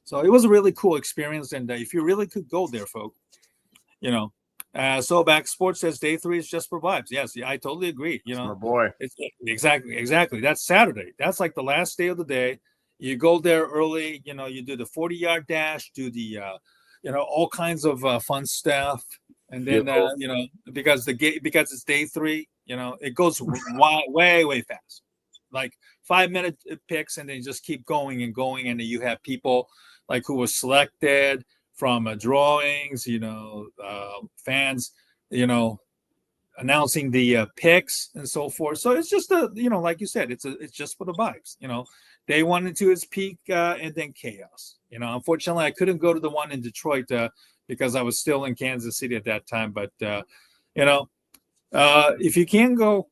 So it was a really cool experience. And if you really could go there, folks, you know, so back sports says day 3 is just for vibes. Yes, yeah, I totally agree. You It's my know, boy. it's exactly. That's Saturday. That's like the last day of the day. You go there early. You know, you do the 40-yard dash, do the, all kinds of fun stuff, and then Beautiful. because it's day 3. You know, it goes way fast, like 5-minute picks, and then you just keep going and going, and then you have people like who were selected from drawings, fans, announcing the picks and so forth. So it's just like you said, it's just for the vibes. Day 1 and 2 is peak, and then chaos. Unfortunately, I couldn't go to the one in Detroit because I was still in Kansas City at that time. But if you can go,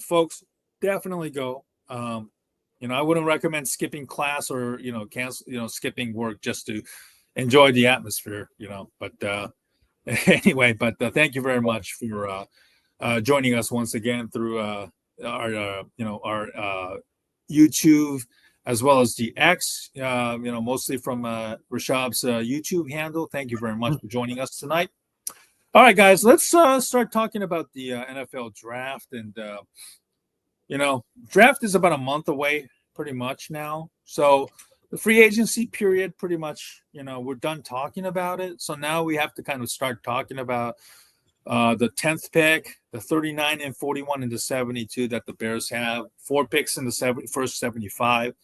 folks, definitely go. I wouldn't recommend skipping class or cancel skipping work just to enjoy the atmosphere. But anyway, but thank you very much for joining us once again through our YouTube as well as the X. Mostly from Rishab's YouTube handle. Thank you very much for joining us tonight. All right, guys, let's start talking about the NFL draft. And draft is about a month away, pretty much now. So the free agency period, pretty much, we're done talking about it. So now we have to kind of start talking about the 10th pick, the 39 and 41 and the 72 that the Bears have. 4 picks in the first 75.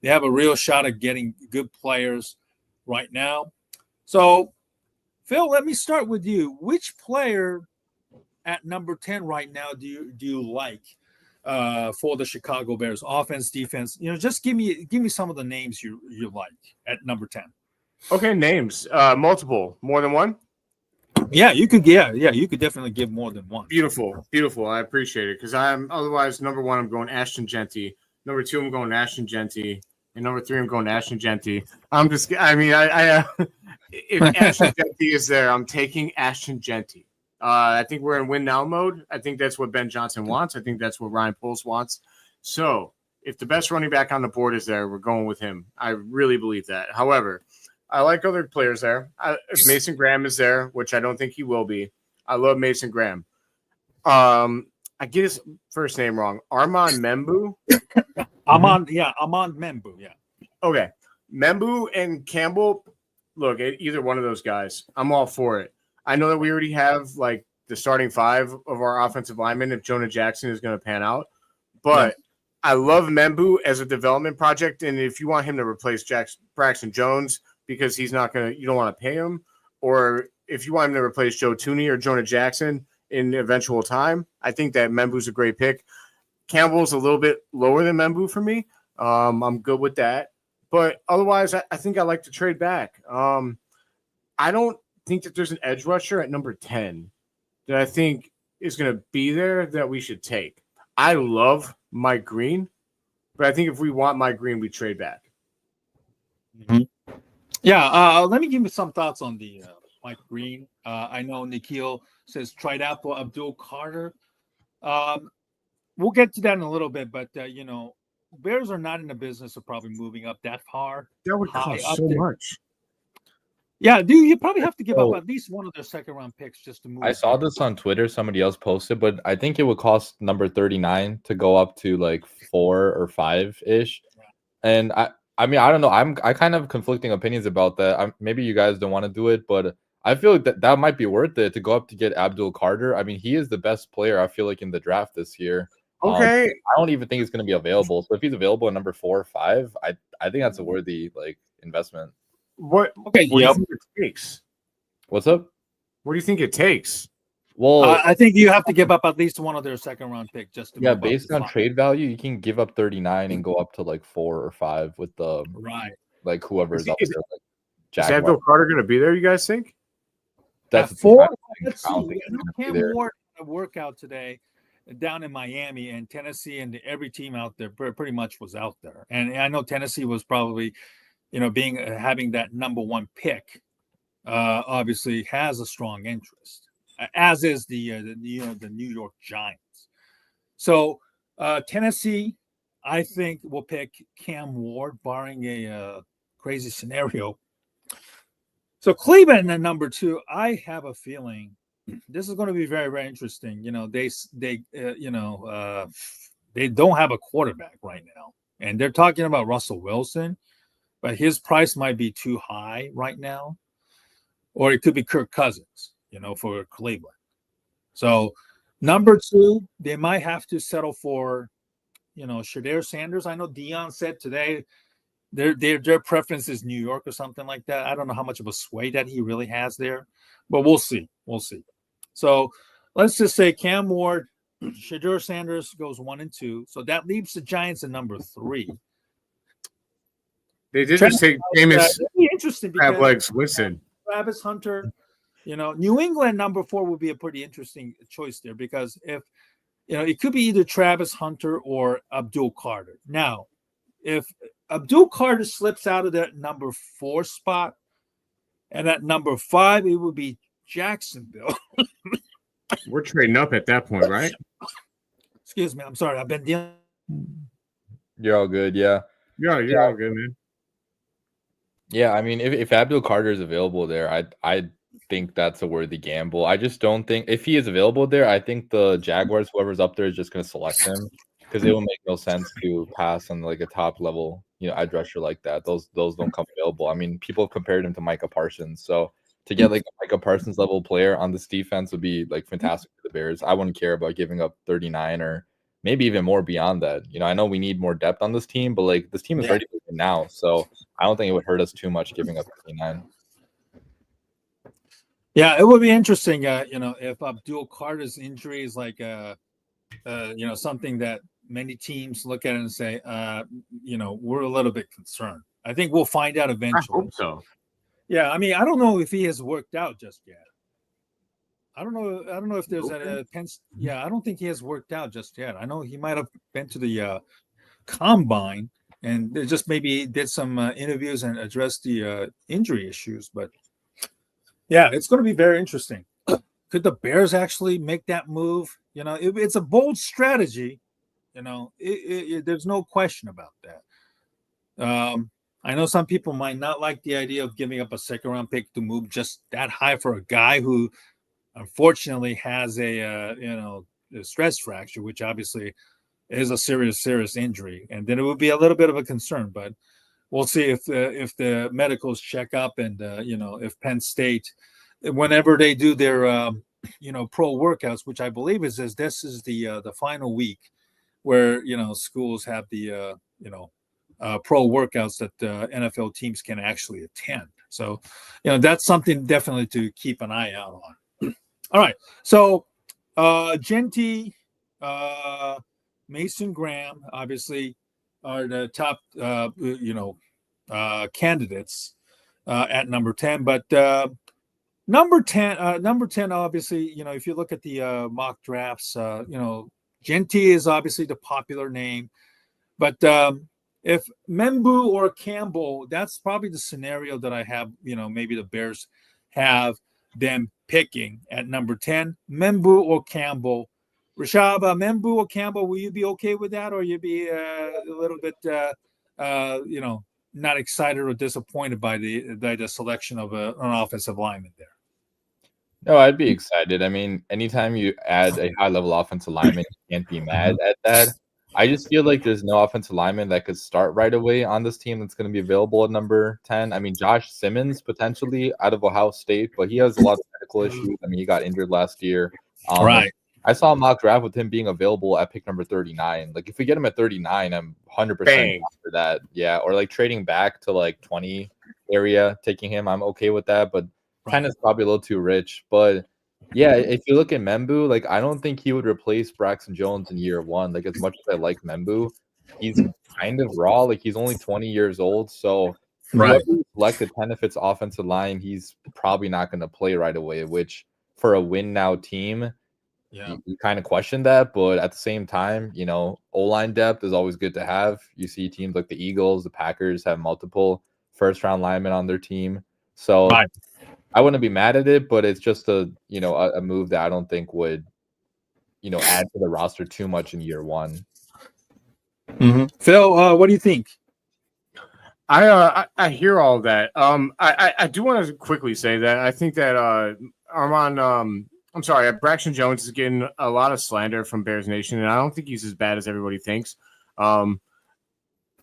They have a real shot at getting good players right now. So, Phil, let me start with you. Which player at number 10 right now do you like for the Chicago Bears, offense, defense? Just give me some of the names you like at number 10. Okay, names. Multiple, more than one. Yeah, you could. Yeah, you could definitely give more than one. Beautiful. I appreciate it because otherwise number 1 I'm going Ashton Genty. Number 2 I'm going Ashton Genty, and number 3 I'm going Ashton Genty. If Ashton Genty is there, I'm taking Ashton Genty. I think we're in win now mode. I think that's what Ben Johnson wants. I think that's what Ryan Poles wants. So if the best running back on the board is there, we're going with him. I really believe that. However, I like other players there. If Mason Graham is there, which I don't think he will be, I love Mason Graham. I get his first name wrong. Armand Membu. Armand Membu. Yeah. Okay. Membu and Campbell. Look, either one of those guys, I'm all for it. I know that we already have like the starting 5 of our offensive linemen if Jonah Jackson is going to pan out, but I love Membu as a development project. And if you want him to replace Braxton Jones because you don't want to pay him, or if you want him to replace Joe Tooney or Jonah Jackson in eventual time, I think that Membu's a great pick. Campbell's a little bit lower than Membu for me. I'm good with that. But otherwise, I think I like to trade back. I don't think that there's an edge rusher at number 10 that I think is going to be there that we should take. I love Mike Green, but I think if we want Mike Green, we trade back. Mm-hmm. Yeah, let me give you some thoughts on the Mike Green. I know Nikhil says tried out for Abdul Carter. We'll get to that in a little bit, but Bears are not in the business of probably moving up that far. That would cost so much. Yeah, you probably have to give up at least one of their second-round picks just to move. I saw this on Twitter. Somebody else posted, but I think it would cost number 39 to go up to like 4 or 5-ish. And I mean, I don't know. I kind of have conflicting opinions about that. Maybe you guys don't want to do it, but I feel like that might be worth it to go up to get Abdul Carter. I mean, he is the best player I feel like in the draft this year. Okay. I don't even think he's going to be available. So if he's available at number 4 or 5, I think that's a worthy investment. What do you think it takes? What's up? What do you think it takes? Well, I think you have to give up at least one of their second-round pick just to move based on trade value, you can give up 39 and go up to like 4 or 5 with the whoever is up there. Is Abdul Carter going to be there? You guys think? That's 4. Let's see. Cam Ward had a workout today down in Miami, and Tennessee and every team out there pretty much was out there. And I know Tennessee was probably, having that number 1 pick, obviously has a strong interest, as is the New York Giants. So Tennessee, I think, will pick Cam Ward, barring a crazy scenario. So Cleveland at number 2, I have a feeling this is going to be very, very interesting. They don't have a quarterback right now, and they're talking about Russell Wilson, but his price might be too high right now, or it could be Kirk Cousins, for Cleveland. So number 2, they might have to settle for, Shedeur Sanders. I know Dion said today their preference is New York or something like that. I don't know how much of a sway that he really has there, but we'll see. So let's just say Cam Ward, Shedeur Sanders goes 1 and 2. So that leaves the Giants at number 3. They did just take famous interesting crab legs. Listen, Travis Hunter, New England number 4 would be a pretty interesting choice there, because if it could be either Travis Hunter or Abdul Carter. Now, if Abdul Carter slips out of that number 4 spot, and at number 5, it would be Jacksonville. We're trading up at that point, right? Excuse me. I'm sorry. I've been dealing. You're all good. Yeah. You're all good, man. Yeah. I mean, if Abdul Carter is available there, I think that's a worthy gamble. I just don't think if he is available there, I think the Jaguars, whoever's up there, is just going to select him, because it will make no sense to pass on like a top level, edge rusher like that. Those don't come available. I mean, people have compared him to Micah Parsons, so to get like a Micah Parsons level player on this defense would be like fantastic for the Bears. I wouldn't care about giving up 39 or maybe even more beyond that. I know we need more depth on this team, but like this team is ready to win now, so I don't think it would hurt us too much giving up 39. Yeah, it would be interesting, if Abdul Carter's injury is like, something that many teams look at it and say, we're a little bit concerned. I think we'll find out eventually. I hope so. Yeah, I mean, I don't know if he has worked out just yet. I don't know if there's a yeah, I don't think he has worked out just yet. I know he might have been to the combine and they just maybe did some interviews and addressed the injury issues, but yeah, it's going to be very interesting. Could the Bears actually make that move? It's a bold strategy. There's no question about that. I know some people might not like the idea of giving up a second-round pick to move just that high for a guy who, unfortunately, has a stress fracture, which obviously is a serious injury, and then it would be a little bit of a concern. But we'll see if the medicals check up, and if Penn State, whenever they do their pro workouts, which I believe this is the final week where schools have the pro workouts that NFL teams can actually attend. So that's something definitely to keep an eye out on. All right, so Genty, Mason Graham, obviously are the top candidates at number 10, but number 10 obviously, if you look at the mock drafts, Genty is obviously the popular name, but if Membu or Campbell, that's probably the scenario that I have, maybe the Bears have them picking at number 10, Membu or Campbell. Rashab, Membu or Campbell, will you be okay with that, or you be a little bit, not excited or disappointed by the selection of an offensive lineman there? No, I'd be excited. I mean, anytime you add a high-level offensive lineman, you can't be mad at that. I just feel like there's no offensive lineman that could start right away on this team that's going to be available at number 10. I mean, Josh Simmons potentially out of Ohio State, but he has a lot of medical issues. I mean, he got injured last year. Right. I saw a mock draft with him being available at pick number 39. Like, if we get him at 39, I'm 100% for that. Yeah, or like trading back to like 20 area, taking him, I'm okay with that. But 10 is probably a little too rich. But yeah, if you look at Membu, like I don't think he would replace Braxton Jones in year one. Like, as much as I like Membu, he's kind of raw. Like, he's only 20 years old. So whoever you select at 10, if it's offensive line, he's probably not going to play right away, which for a win now team, you kind of question that. But at the same time, O-line depth is always good to have. You see teams like the Eagles, the Packers have multiple first-round linemen on their team. So I wouldn't be mad at it, but it's just a move that I don't think would, add to the roster too much in year one. Mm-hmm. Phil, what do you think? I hear all that. I do want to quickly say that I think that Armand I'm sorry, Braxton Jones is getting a lot of slander from Bears Nation, and I don't think he's as bad as everybody thinks.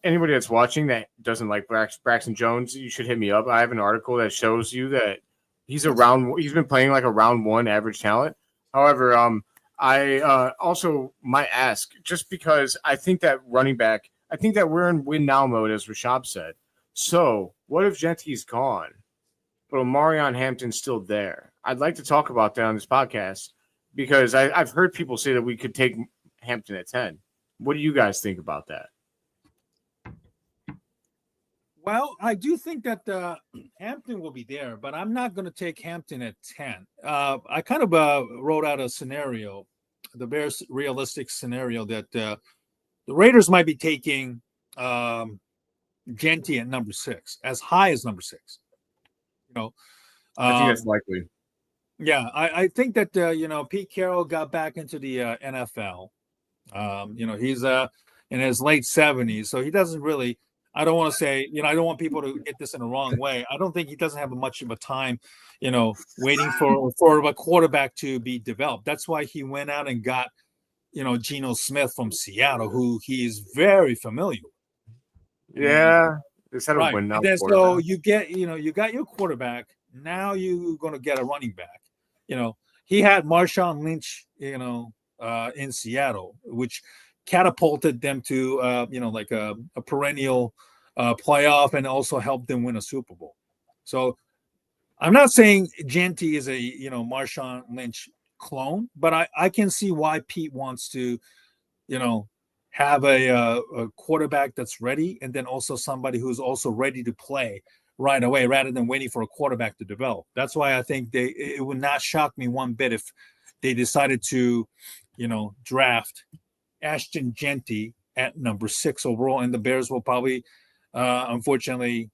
Anybody that's watching that doesn't like Braxton Jones, you should hit me up. I have an article that shows you that he's been playing like a round one average talent. However, I also might ask, just because I think that running back, I think that we're in win now mode, as Rashab said. So what if Gentry's gone, but Omarion Hampton's still there? I'd like to talk about that on this podcast because I've heard people say that we could take Hampton at 10. What do you guys think about that? Well, I do think that Hampton will be there, but I'm not going to take Hampton at 10. I kind of wrote out a scenario, the Bears realistic scenario that the Raiders might be taking Genty at number 6, as high as number 6. I think that's likely. Yeah, I think that Pete Carroll got back into the NFL. He's in his late 70s, so he doesn't really. I don't want to say, I don't want people to get this in the wrong way. I don't think he doesn't have much of a time, waiting for a quarterback to be developed. That's why he went out and got, Geno Smith from Seattle, who he is very familiar with. Yeah. Right. And then, so you get, you got your quarterback. Now you're going to get a running back. He had Marshawn Lynch, in Seattle, which catapulted them to, like a perennial playoff and also helped them win a Super Bowl. So I'm not saying Genty is a, Marshawn Lynch clone, but I can see why Pete wants to, have a quarterback that's ready, and then also somebody who's also ready to play right away rather than waiting for a quarterback to develop. That's why I think it would not shock me one bit if they decided to, draft Ashton Genty at number 6 overall, and the Bears will probably, unfortunately,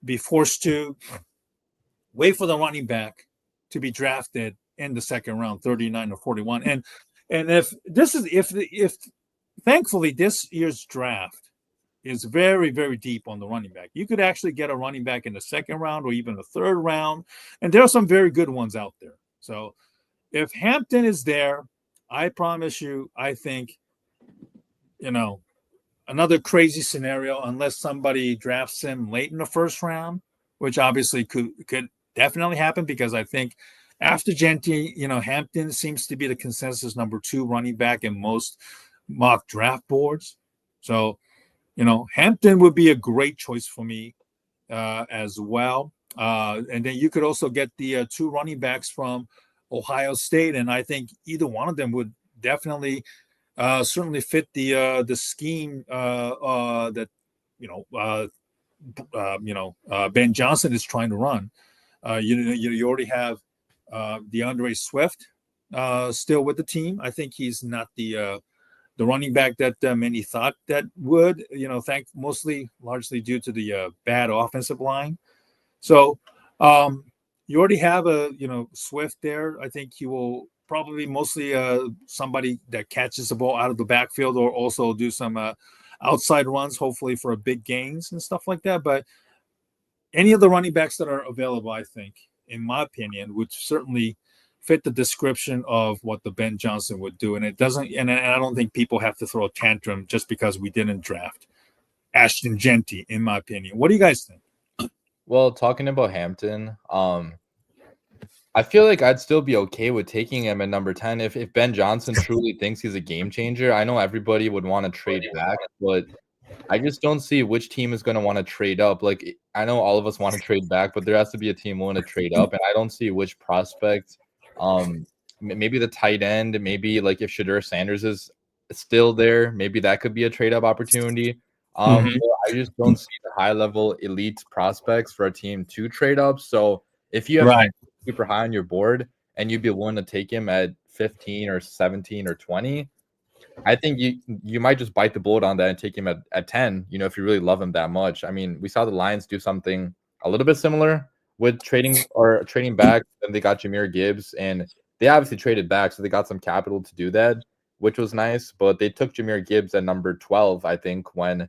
be forced to wait for the running back to be drafted in the second round, 39 or 41. And if thankfully this year's draft is very, very deep on the running back. You could actually get a running back in the second round or even the third round, and there are some very good ones out there. So if Hampton is there, I promise you, I think, another crazy scenario, unless somebody drafts him late in the first round, which obviously could definitely happen, because I think after Genty, Hampton seems to be the consensus number 2 running back in most mock draft boards. So, Hampton would be a great choice for me as well. And then you could also get the 2 running backs from Ohio State, and I think either one of them would definitely certainly fit the scheme that Ben Johnson is trying to run. You already have DeAndre Swift still with the team. I think he's not the running back that many thought that would. Largely due to the bad offensive line. So you already have a Swift there. I think he will probably mostly somebody that catches the ball out of the backfield, or also do some outside runs, hopefully for big gains and stuff like that. But any of the running backs that are available, I think, in my opinion, would certainly fit the description of what the Ben Johnson would do. And it doesn't, and I don't think people have to throw a tantrum just because we didn't draft Ashton Genty, in my opinion. What do you guys think? Well, talking about Hampton, I feel like I'd still be okay with taking him at number 10 if Ben Johnson truly thinks he's a game changer. I know everybody would want to trade back, but I just don't see which team is going to want to trade up. Like, I know all of us want to trade back, but there has to be a team willing to trade up, and I don't see which prospect. Maybe the tight end, maybe like if Shadur Sanders is still there, maybe that could be a trade up opportunity. I just don't see the high level elite prospects for a team to trade up. So if you have super high on your board and you'd be willing to take him at 15 or 17 or 20, I think you might just bite the bullet on that and take him at 10, if you really love him that much. I mean, we saw the Lions do something a little bit similar with trading back, and they got Jahmyr Gibbs, and they obviously traded back, so they got some capital to do that, which was nice. But they took Jahmyr Gibbs at number 12, I think, when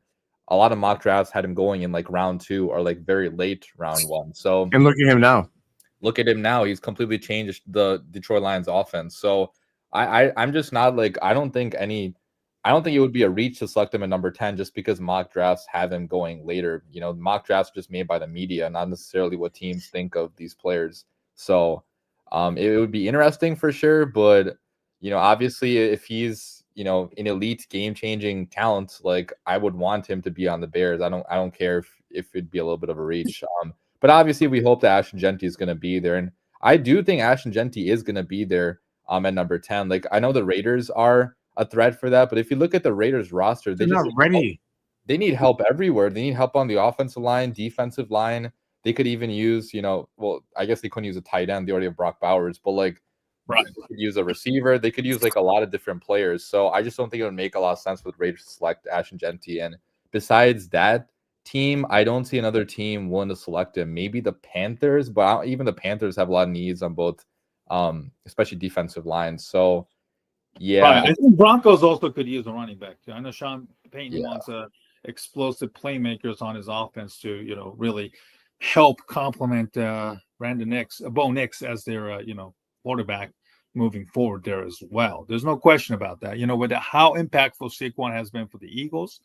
a lot of mock drafts had him going in like round 2 or like very late round 1. So And look at him now. Look at him now. He's completely changed the Detroit Lions offense. So I'm just not like I don't think it would be a reach to select him at number 10 just because mock drafts have him going later. You know, mock drafts are just made by the media, not necessarily what teams think of these players. So it would be interesting for sure, but you know, obviously if he's, you know, an elite game-changing talent, like I would want him to be on the Bears. I don't care if it'd be a little bit of a reach. But obviously we hope that Ashton Genty is going to be there, and I do think Ashton Genty is going to be there at number 10. Like I know the Raiders are a threat for that, but if you look at the Raiders roster, They're not ready. They need help everywhere. They need help on the offensive line, defensive line. They could even use, you know, well, I guess they couldn't use a tight end. They already have Brock Bowers, but like, right, they could use a receiver. They could use like a lot of different players. So I just don't think it would make a lot of sense for the Raiders to select Ashton Genty. And besides that team, I don't see another team willing to select him. Maybe the Panthers, but even the Panthers have a lot of needs on both, especially defensive lines. So yeah, right. I think Broncos also could use a running back too. I know Sean Payton wants explosive playmakers on his offense to, you know, really help complement Brandon Nix, Bo Nix as their you know, quarterback moving forward there as well. There's no question about that. You know, with how impactful Saquon has been for the Eagles,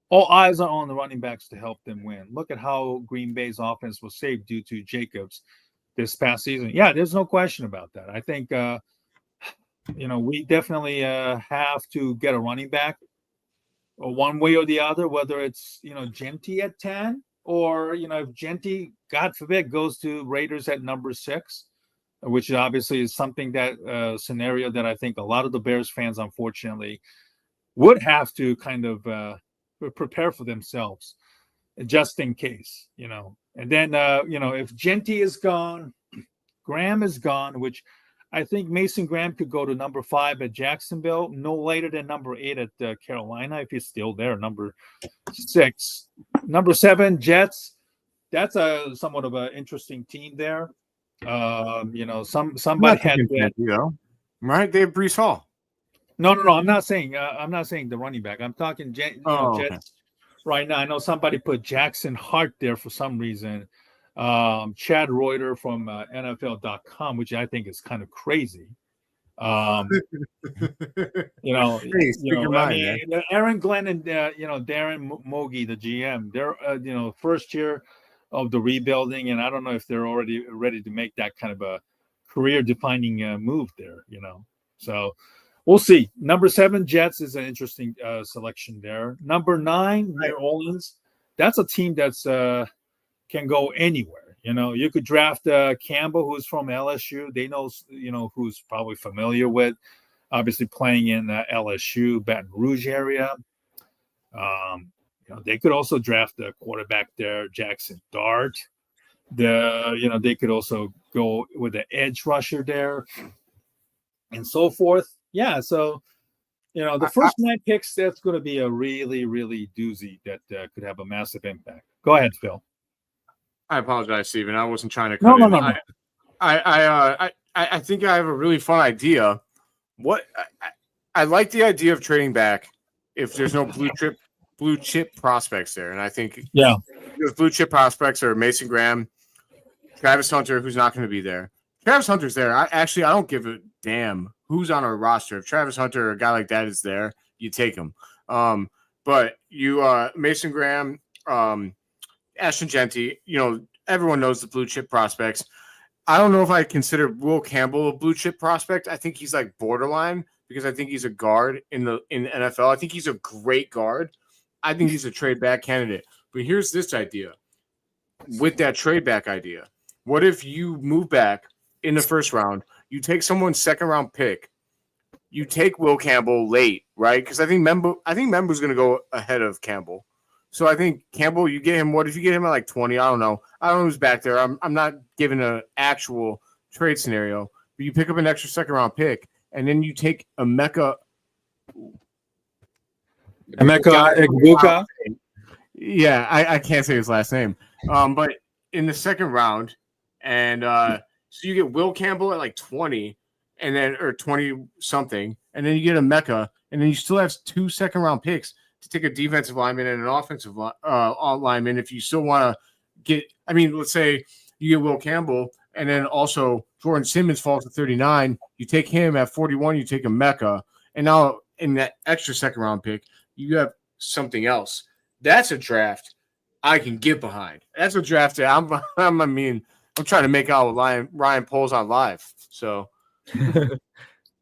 all eyes are on the running backs to help them win. Look at how Green Bay's offense was saved due to Jacobs this past season. Yeah, there's no question about that. I think you know, we definitely have to get a running back, or one way or the other, whether it's, you know, Genty at 10, or, you know, if Genty, God forbid, goes to Raiders at number 6, which obviously is something that scenario that I think a lot of the Bears fans, unfortunately, would have to kind of prepare for themselves just in case, you know. And then, you know, if Genty is gone, Graham is gone, which I think Mason Graham could go to number 5 at Jacksonville, no later than number 8 at Carolina, if he's still there. Number 6, number 7, Jets. That's a somewhat of an interesting team there. You know, somebody had right. They have Brees Hall. No. I'm not saying the running back. I'm talking Jets right now. I know somebody put Jackson Hart there for some reason. Chad Reuter from NFL.com, which I think is kind of crazy. You know, Aaron Glenn and you know, Darren Mogi, the GM, they're you know, first year of the rebuilding, and I don't know if they're already ready to make that kind of a career-defining move there. You know, so we'll see. Number 7, Jets, is an interesting selection there. Number 9, New Orleans. That's a team that's can go anywhere. You know, you could draft Campbell, who's from LSU. They know, you know, who's probably familiar with, obviously playing in LSU, Baton Rouge area. You know, they could also draft the quarterback there, Jackson Dart. You know, they could also go with the edge rusher there, and so forth. Yeah, so you know, the first 9 picks, that's going to be a really, really doozy that could have a massive impact. Go ahead, Phil. I apologize, Steven. I wasn't trying to cut in. No. I think I have a really fun idea. I like the idea of trading back if there's no blue chip prospects there, and I think those blue chip prospects are Mason Graham, Travis Hunter, who's not going to be there. Travis Hunter's there. I don't give a damn who's on our roster. If Travis Hunter or a guy like that is there, you take him. But you Mason Graham, Ashton Genty, you know, everyone knows the blue chip prospects. I don't know if I consider Will Campbell a blue chip prospect. I think he's like borderline because I think he's a guard in the NFL. I think he's a great guard. I think he's a trade back candidate. But here's this idea. With that trade back idea, what if you move back in the first round, you take someone's second round pick, you take Will Campbell late, right? Because I think Membo's going to go ahead of Campbell. So I think Campbell, you get him. What if you get him at like 20? I don't know who's back there. I'm not giving an actual trade scenario, but you pick up an extra second round pick, and then you take Emeka Egbuka. Yeah, I can't say his last name. But in the second round, and so you get Will Campbell at like 20, and then or 20 something, and then you get Emeka, and then you still have 2 second round picks. to take a defensive lineman and an offensive lineman if you still want to get. I mean, let's say you get Will Campbell, and then also Jordan Simmons falls to 39. You take him at 41. You take a Mecca, and now in that extra second round pick, you have something else. That's a draft I can get behind. That's a draft that I'm trying to make out with Ryan Poles on live. So,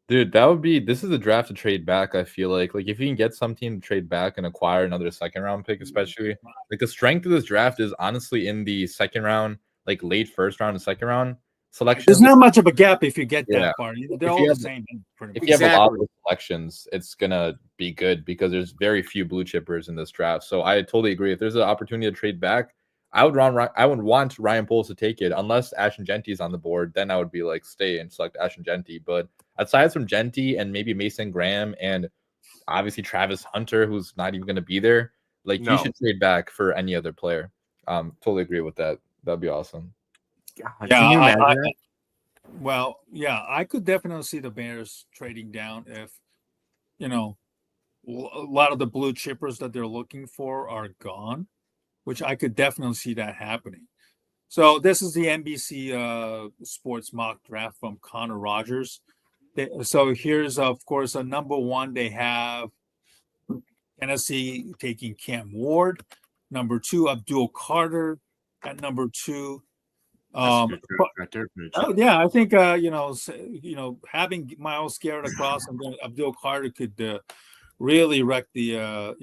dude, this is a draft to trade back. I feel like if you can get some team to trade back and acquire another second round pick, especially the strength of this draft is honestly in the second round, late first round and second round selection. There's not much of a gap if you get that far. They're all the same. If you have a lot of selections, it's gonna be good because there's very few blue chippers in this draft. So I totally agree. If there's an opportunity to trade back, I would want Ryan Poles to take it unless Ashton Genty's on the board. Then I would be stay and select Ashton Genty. But aside from Genty and maybe Mason Graham and obviously Travis Hunter, who's not even gonna be there, you should trade back for any other player. Totally agree with that. That'd be awesome. I could definitely see the Bears trading down if, a lot of the blue chippers that they're looking for are gone, which I could definitely see that happening. So this is the NBC Sports mock draft from Connor Rogers. So here's, of course, a number one. They have Tennessee taking Cam Ward. Number 2, Abdul Carter at number 2. I think having Miles Garrett across and then Abdul Carter could really wreck the a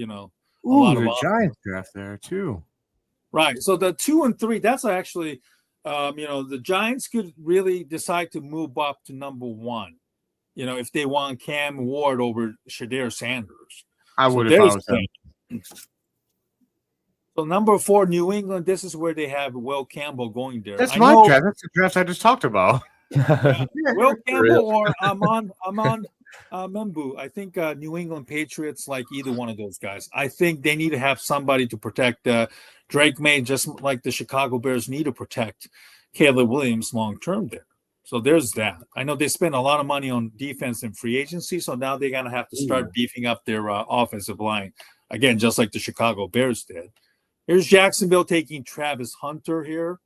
lot of the Giants draft there too. Right. So the 2 and 3, that's actually the Giants could really decide to move up to number 1. If they want Cam Ward over Shadir Sanders. I would if I was them. So number 4, New England. This is where they have Will Campbell going there. That's my draft. That's the draft I just talked about. Will Campbell or Amon Membu. I think New England Patriots like either one of those guys. I think they need to have somebody to protect Drake May, just like the Chicago Bears need to protect Caleb Williams long term there. So there's that. I know they spent a lot of money on defense and free agency, so now they're gonna have to start beefing up their offensive line again, just like the Chicago Bears did. Here's Jacksonville taking Travis Hunter here.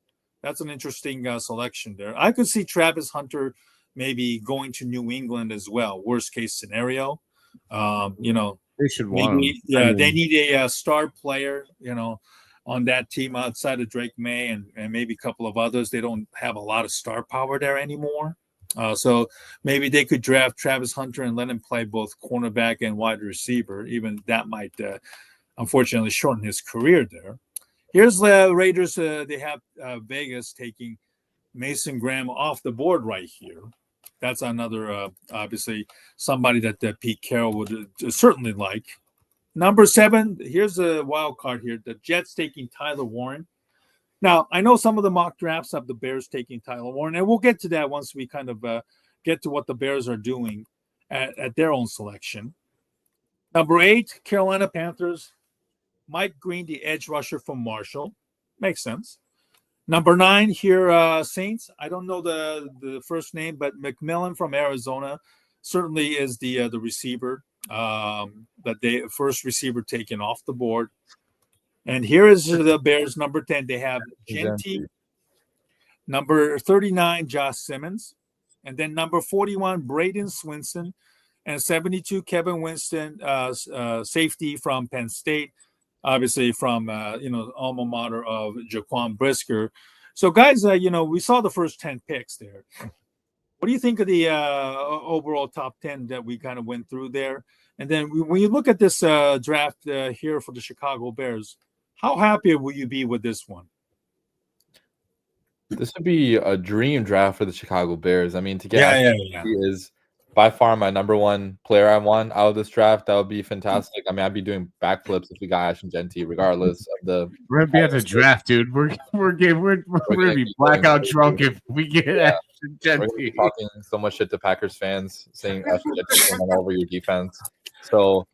That's an interesting selection there. I could see Travis Hunter maybe going to New England as well. Worst case scenario. They should want him. They need a star player, on that team outside of Drake May and maybe a couple of others. They don't have a lot of star power there anymore. So maybe they could draft Travis Hunter and let him play both cornerback and wide receiver. Even that might unfortunately shorten his career there. Here's the Raiders. They have Vegas taking Mason Graham off the board right here. That's another, obviously, somebody that Pete Carroll would certainly like. Number 7, here's a wild card here. The Jets taking Tyler Warren. Now, I know some of the mock drafts have the Bears taking Tyler Warren, and we'll get to that once we kind of get to what the Bears are doing at their own selection. Number 8, Carolina Panthers. Mike Green, the edge rusher from Marshall. Makes sense. Number 9 here, Saints. I don't know the first name, but McMillan from Arizona certainly is the receiver, that first receiver taken off the board. And here is the Bears, number 10. They have Genty. Number 39, Josh Simmons. And then number 41, Braden Swinson. And 72, Kevin Winston, safety from Penn State. Obviously from, alma mater of Jaquan Brisker. So, guys, we saw the first 10 picks there. What do you think of the overall top 10 that we kind of went through there? And then when you look at this draft here for the Chicago Bears, how happy will you be with this one? This would be a dream draft for the Chicago Bears. I mean, to get is by far my number 1 player I want out of this draft. That would be fantastic. I mean, I'd be doing backflips if we got Ashton Genty, regardless of the. We're gonna be at the draft, dude. We're gonna be blackout drunk if we get Ashton Genty. Talking so much shit to Packers fans, saying Ashton Genty all over your defense. So,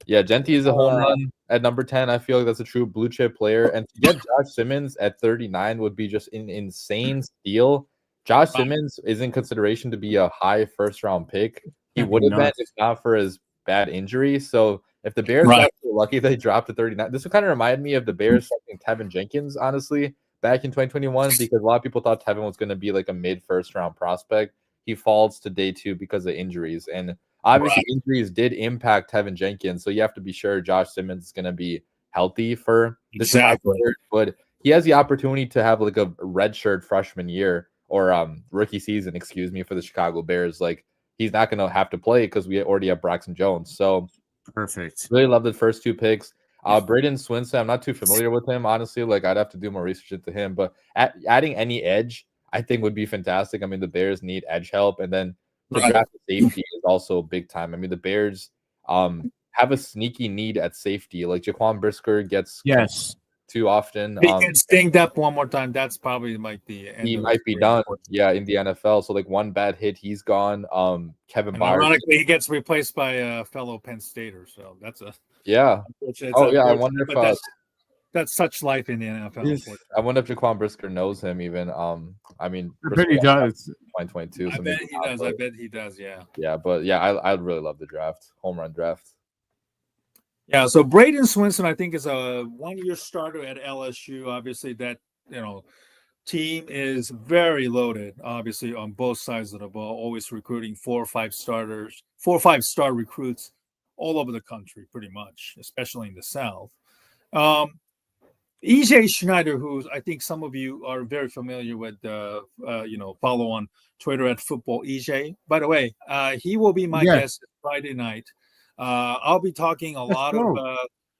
yeah, Genty is a home run at number 10. I feel like that's a true blue chip player, and to get Josh Simmons at 39 would be just an insane steal. Josh Simmons is in consideration to be a high first-round pick. He would have been if not for his bad injury. So if the Bears got lucky they dropped to 39. This would kind of remind me of the Bears selecting Tevin Jenkins, honestly, back in 2021, because a lot of people thought Tevin was going to be like a mid-first round prospect. He falls to day 2 because of injuries. And obviously, injuries did impact Tevin Jenkins. So you have to be sure Josh Simmons is going to be healthy for the Chicago Bears. But he has the opportunity to have like a redshirt freshman year or rookie season, excuse me, for the Chicago Bears. Like, he's not going to have to play because we already have Braxton Jones. So perfect. Really love the first 2 picks. Braden Swinson, I'm not too familiar with him, honestly. Like, I'd have to do more research into him. But adding any edge, I think, would be fantastic. I mean, the Bears need edge help. And then to draft a safety is also big time. I mean, the Bears have a sneaky need at safety. Like, Jaquan Brisker gets too often. He gets dinged up one more time. That's probably like the end. He might be done. Yeah, in the NFL. So like one bad hit, he's gone. Kevin Byard. Ironically, he gets replaced by a fellow Penn Stater. So that's a I wonder if that's such life in the NFL. I wonder if Jaquan Brisker knows him even. I mean, I bet he does. 2022. I bet he does. I bet he does. Yeah. Yeah, but yeah, I really love the draft, home run draft. Yeah, so Braden Swinson, I think, is a 1-year starter at LSU. Obviously, that team is very loaded. Obviously, on both sides of the ball, always recruiting 4 or 5 starters, 4 or 5 star recruits all over the country, pretty much, especially in the South. EJ Schneider, who I think some of you are very familiar with, follow on Twitter at Football EJ. By the way, he will be my guest Friday night. I'll be talking a lot of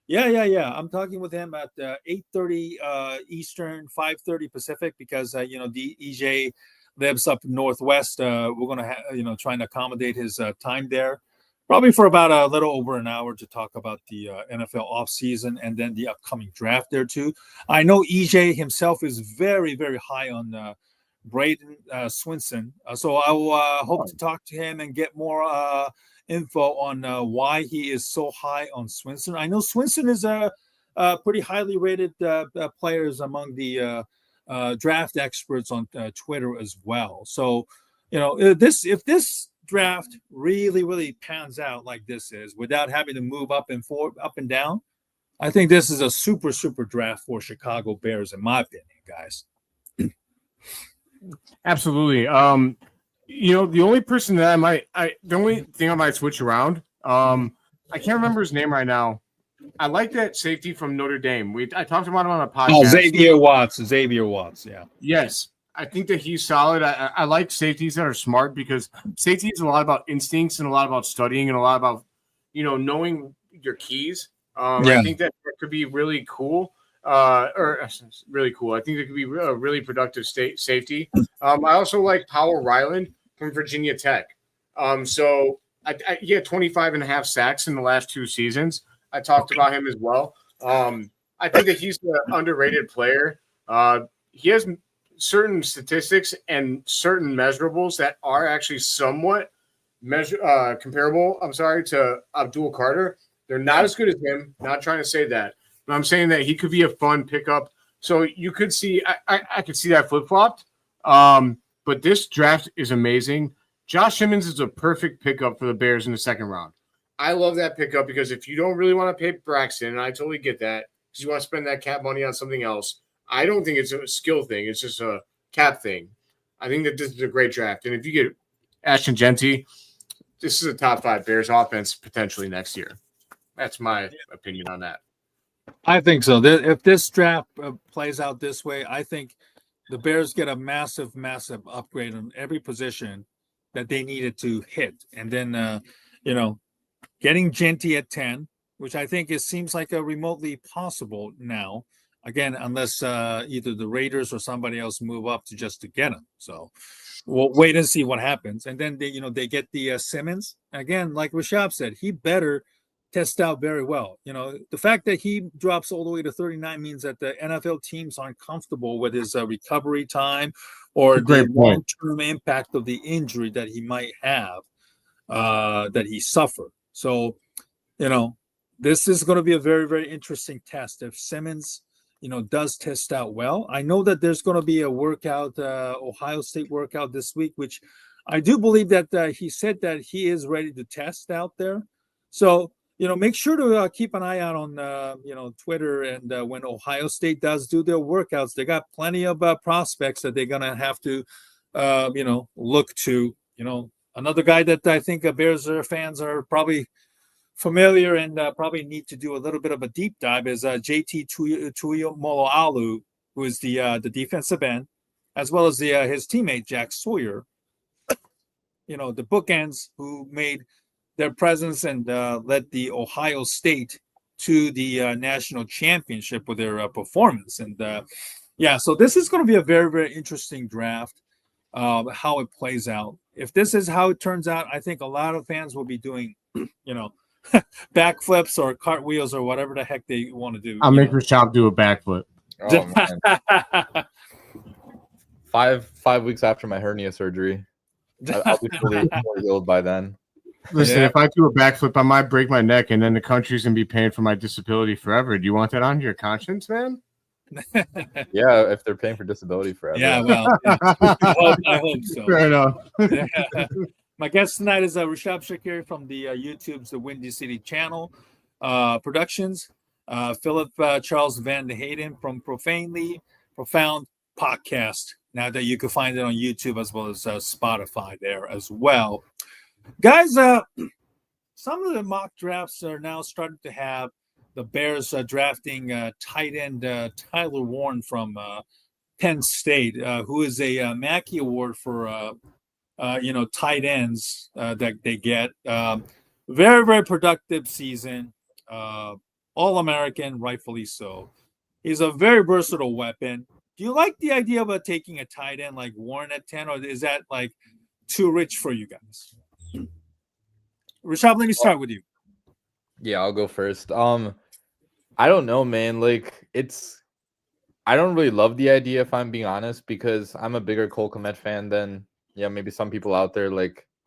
I'm talking with him at 8:30 Eastern, 5:30 Pacific, because the EJ lives up northwest. We're gonna trying to accommodate his time there, probably for about a little over an hour to talk about the NFL offseason and then the upcoming draft there too. I know EJ himself is very, very high on Braden Swinson, so I will hope to talk to him and get more info on why he is so high on Swinson. I know Swinson is a pretty highly rated players among the draft experts on Twitter as well. So, if this draft really, really pans out like this is, without having to move up and down, I think this is a super, super draft for Chicago Bears, in my opinion, guys. Absolutely. The only person that the only thing I might switch around, I can't remember his name right now. I like that safety from Notre Dame. I talked about him on a podcast. Oh, Xavier Watts. Yeah. Yes. I think that he's solid. I like safeties that are smart, because safety is a lot about instincts and a lot about studying and a lot about, knowing your keys. I think that could be really cool. Really cool. I think it could be a really productive safety. I also like Powell Ryland from Virginia Tech. He had 25 and a half sacks in the last 2 seasons. I talked about him as well. I think that he's an underrated player. He has certain statistics and certain measurables that are actually somewhat comparable, to Abdul Carter. They're not as good as him. Not trying to say that. But I'm saying that he could be a fun pickup. So you could see, I could see that flip-flopped. But this draft is amazing. Josh Simmons is a perfect pickup for the Bears in the 2nd round. I love that pickup, because if you don't really want to pay Braxton, and I totally get that, because you want to spend that cap money on something else, I don't think it's a skill thing. It's just a cap thing. I think that this is a great draft. And if you get Ashton Genty, this is a top 5 Bears offense potentially next year. That's my opinion on that. I think so. If this draft plays out this way, I think the Bears get a massive, massive upgrade on every position that they needed to hit. And then, getting Genty at 10, which I think seems like a remotely possible now. Again, unless either the Raiders or somebody else move up to get him. So we'll wait and see what happens. And then they get the Simmons. Again, like Rashab said, he better test out very well. The fact that he drops all the way to 39 means that the NFL teams aren't comfortable with his recovery time or the long-term impact of the injury that he might have, that he suffered. So, this is going to be a very, very interesting test. If Simmons, does test out well, I know that there's going to be a workout, Ohio State workout this week, which I do believe that he said that he is ready to test out there. So, make sure to keep an eye out on Twitter, and when Ohio State does do their workouts, they got plenty of prospects that they're gonna have to look to. Another guy that I think Bears fans are probably familiar and probably need to do a little bit of a deep dive is JT Tuimoloau, who is the defensive end, as well as his teammate Jack Sawyer. The bookends who made their presence and led the Ohio State to the national championship with their performance. And so this is going to be a very, very interesting draft, how it plays out. If this is how it turns out, I think a lot of fans will be doing, backflips or cartwheels or whatever the heck they want to do. I'll make Rashad do a backflip. Oh, man. 5 weeks after my hernia surgery, I'll be fully healed by then. Listen, if I do a backflip, I might break my neck, and then the country's gonna be paying for my disability forever. Do you want that on your conscience, man? Yeah, if they're paying for disability forever. Yeah, well, I hope so. Fair enough. My guest tonight is Rishab Shakir from the YouTube's The Windy City channel, Productionz, Philip Charles Van Hayden from Profane podcast. Now that you can find it on YouTube as well as Spotify there as well. Guys, some of the mock drafts are now starting to have the Bears drafting tight end Tyler Warren from Penn State, who is a Mackey Award for tight ends that they get. Very, very productive season. All-American, rightfully so. He's a very versatile weapon. Do you like the idea of taking a tight end like Warren at 10, or is that like too rich for you guys? Rashad, let me start with you. Yeah, I'll go first. I don't know, man. I don't really love the idea, if I'm being honest, because I'm a bigger Cole Kmet fan than maybe some people out there.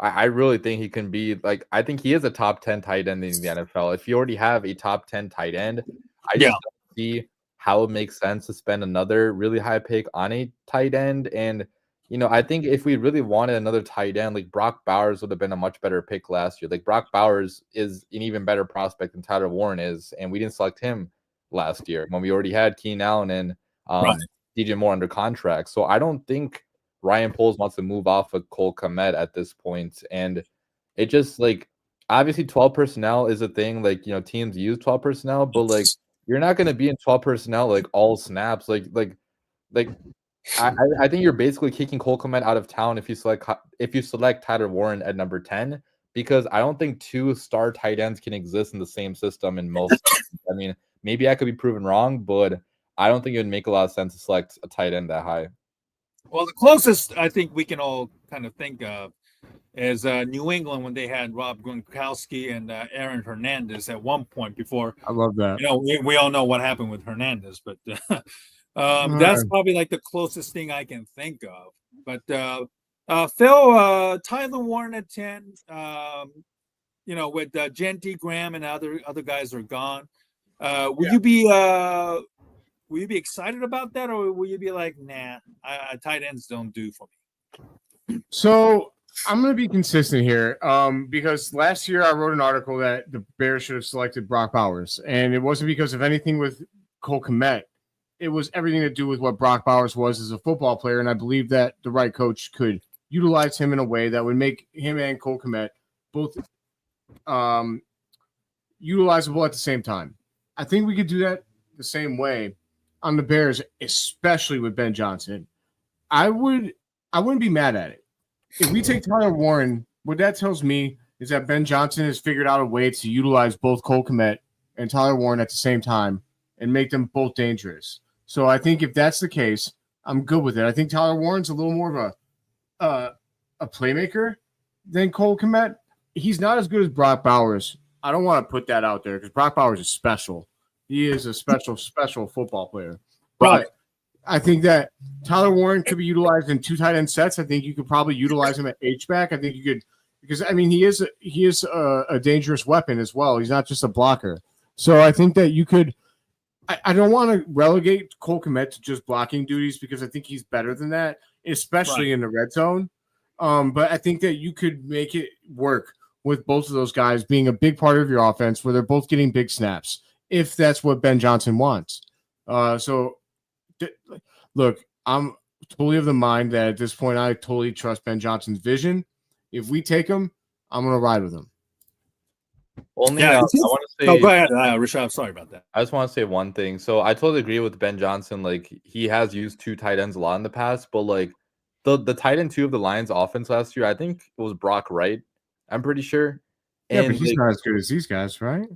I really think he can be I think he is a top 10 tight end in the NFL. If you already have a top 10 tight end, I just don't see how it makes sense to spend another really high pick on a tight end. And I think if we really wanted another tight end, Brock Bowers would have been a much better pick last year. Brock Bowers is an even better prospect than Tyler Warren is, and we didn't select him last year when we already had Keenan Allen and DJ Moore under contract. So I don't think Ryan Poles wants to move off of Cole Kmet at this point. And it just obviously 12 personnel is a thing. Teams use 12 personnel, but you're not going to be in 12 personnel all snaps. I think you're basically kicking Cole Kmet out of town if you select Tyler Warren at number 10, because I don't think two star tight ends can exist in the same system in most. I mean, maybe I could be proven wrong, but I don't think it would make a lot of sense to select a tight end that high. Well, the closest I think we can all kind of think of is New England when they had Rob Gronkowski and Aaron Hernandez at one point before. I love that. We all know what happened with Hernandez, but that's probably the closest thing I can think of. But Phil, Tyler Warren at 10, with Genty, Graham, and other guys are gone. Will you be excited about that, or will you be like, nah, tight ends don't do for me? So I'm going to be consistent here because last year I wrote an article that the Bears should have selected Brock Bowers, and it wasn't because of anything with Cole Kmet. It was everything to do with what Brock Bowers was as a football player, and I believe that the right coach could utilize him in a way that would make him and Cole Kmet both utilizable at the same time. I think we could do that the same way on the Bears, especially with Ben Johnson. I wouldn't be mad at it. If we take Tyler Warren, what that tells me is that Ben Johnson has figured out a way to utilize both Cole Kmet and Tyler Warren at the same time and make them both dangerous. So I think if that's the case, I'm good with it. I think Tyler Warren's a little more of a playmaker than Cole Kmet. He's not as good as Brock Bowers. I don't want to put that out there because Brock Bowers is special. He is a special football player. Right. But I think that Tyler Warren could be utilized in two tight end sets. I think you could probably utilize him at H-back. I think you could because, I mean, he is a dangerous weapon as well. He's not just a blocker. So I think that you could – I don't want to relegate Cole Kmet to just blocking duties because I think he's better than that, especially in the red zone. But I think that you could make it work with both of those guys being a big part of your offense where they're both getting big snaps, if that's what Ben Johnson wants. Look, I'm totally of the mind that at this point I totally trust Ben Johnson's vision. If we take him, I'm going to ride with him. Only Yeah, I want to say. No, go ahead, Rashad. Sorry about that. I just want to say one thing. So I totally agree with Ben Johnson. Like he has used 2 tight ends a lot in the past, but like the tight end 2 of the Lions offense last year, I think it was Brock Wright. I'm pretty sure. Yeah, but he's not as good as these guys, right?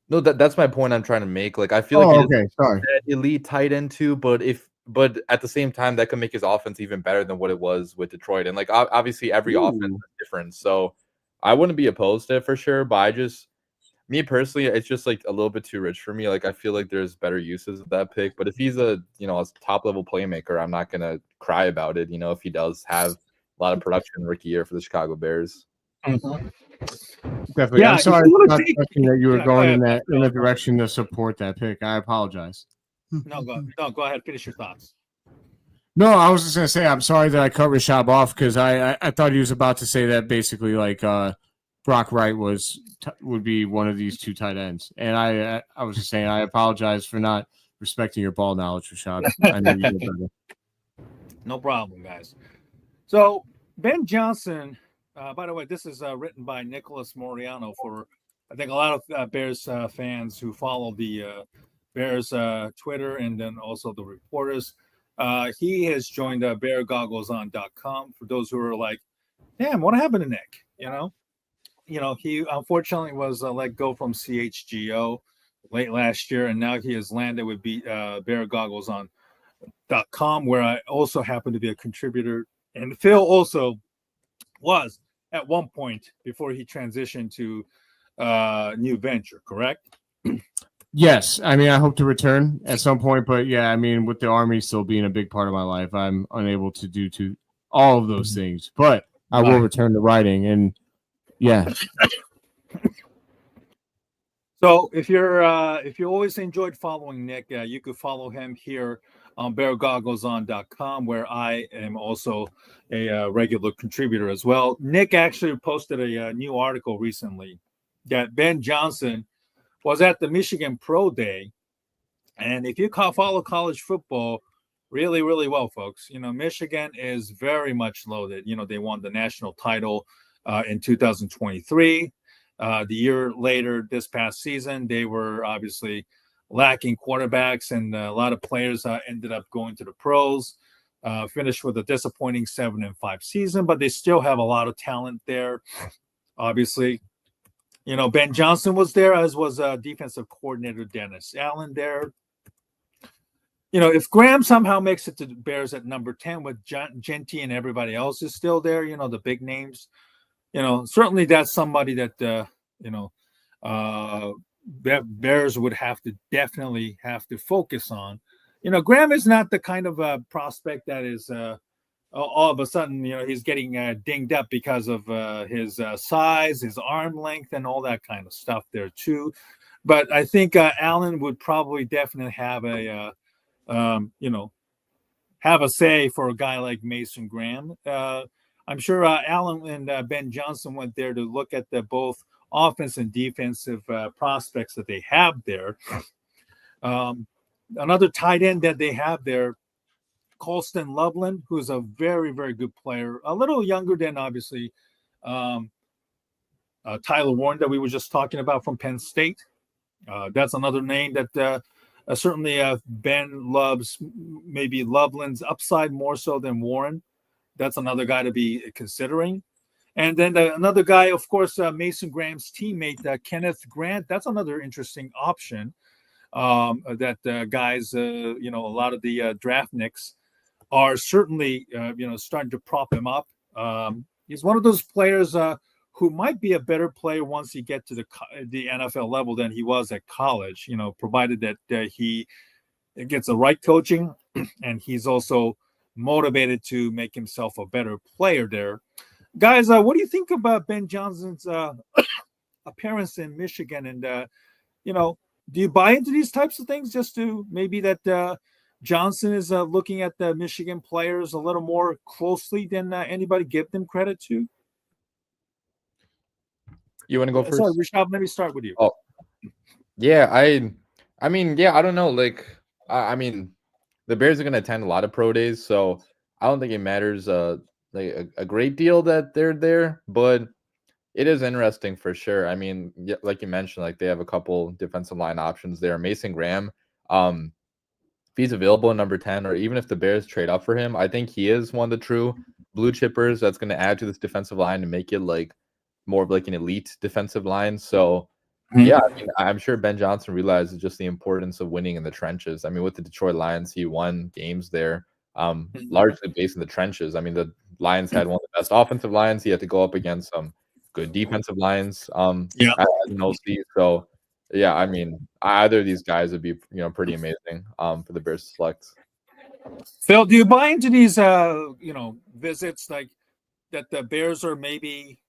No, that's my point I'm trying to make. Like I feel like okay, sorry, elite tight end 2, but at the same time that could make his offense even better than what it was with Detroit. And like obviously every offense is different, so I wouldn't be opposed to it for sure. But me personally, it's just like a little bit too rich for me. Like I feel like there's better uses of that pick. But if he's a top level playmaker, I'm not gonna cry about it. If he does have a lot of production rookie year for the Chicago Bears. Mm-hmm. Definitely. Yeah, I'm sorry that you were going in that direction to support that pick. I apologize. No, go ahead. Finish your thoughts. No, I was just gonna say I'm sorry that I cut Rashab off because I thought he was about to say that basically like Brock Wright would be one of these 2 tight ends, and I was just saying I apologize for not respecting your ball knowledge, Rashad. I know you did better. No problem, guys. So Ben Johnson. By the way, this is written by Nicholas Moriano for, I think, a lot of Bears fans who follow the Bears Twitter and then also the reporters. He has joined BearGogglesOn.com. For those who are like, damn, what happened to Nick? He unfortunately was let go from CHGO late last year, and now he has landed with BearGogglesOn.com, where I also happen to be a contributor. And Phil also was at one point before he transitioned to new venture, correct? Yes. I mean, I hope to return at some point, but yeah, I mean, with the Army still being a big part of my life, I'm unable to do all of those things, but I will return to writing. And yeah. So if you always enjoyed following Nick, you could follow him here on BearGogglesOn.com, where I am also a regular contributor as well. Nick actually posted a new article recently that Ben Johnson was at the Michigan Pro Day, and if you follow college football really, really well, folks, Michigan is very much loaded. They won the national title in 2023. The year later, this past season, they were obviously lacking quarterbacks, and a lot of players ended up going to the pros. Finished with a disappointing 7-5 season, but they still have a lot of talent there. Obviously, Ben Johnson was there, as was defensive coordinator Dennis Allen there. If Graham somehow makes it to the Bears at number 10 with Genty and everybody else is still there, the big names, certainly that's somebody that, Bears would definitely have to focus on. Graham is not the kind of prospect that is all of a sudden, he's getting dinged up because of his size, his arm length, and all that kind of stuff there too. But I think Allen would probably definitely have have a say for a guy like Mason Graham. I'm sure Allen and Ben Johnson went there to look at the both offense and defensive prospects that they have there. Another tight end that they have there, Colston Loveland, who's a very, very good player, a little younger than obviously Tyler Warren that we were just talking about from Penn State. That's another name that certainly Ben loves, maybe Loveland's upside more so than Warren. That's another guy to be considering. And then another guy, of course, Mason Graham's teammate, Kenneth Grant. That's another interesting option that guys, a lot of the draft nicks are certainly, starting to prop him up. He's one of those players who might be a better player once he gets to the NFL level than he was at college, provided that he gets the right coaching and he's also motivated to make himself a better player there. Guys, what do you think about Ben Johnson's appearance in Michigan? And, do you buy into these types of things just to maybe that Johnson is looking at the Michigan players a little more closely than anybody give them credit to? You want to go first? Sorry, Rishab, let me start with you. Oh, yeah. I mean, yeah. I don't know. Like, I mean, the Bears are going to attend a lot of pro days, so I don't think it matters like a great deal that they're there, but it is interesting for sure. I mean, like you mentioned, like they have a couple defensive line options there. Mason Graham, if he's available in number 10, or even if the Bears trade up for him, I think he is one of the true blue chippers that's going to add to this defensive line and make it like more of like an elite defensive line. So yeah, I mean, I'm sure Ben Johnson realizes just the importance of winning in the trenches. I mean, with the Detroit Lions, he won games there, largely based in the trenches. I mean, the Lions had one of the best offensive lines. He had to go up against some good defensive lines as an OC. So yeah, I mean, either of these guys would be pretty amazing for the Bears to select. Phil, do you buy into these visits like that the Bears are maybe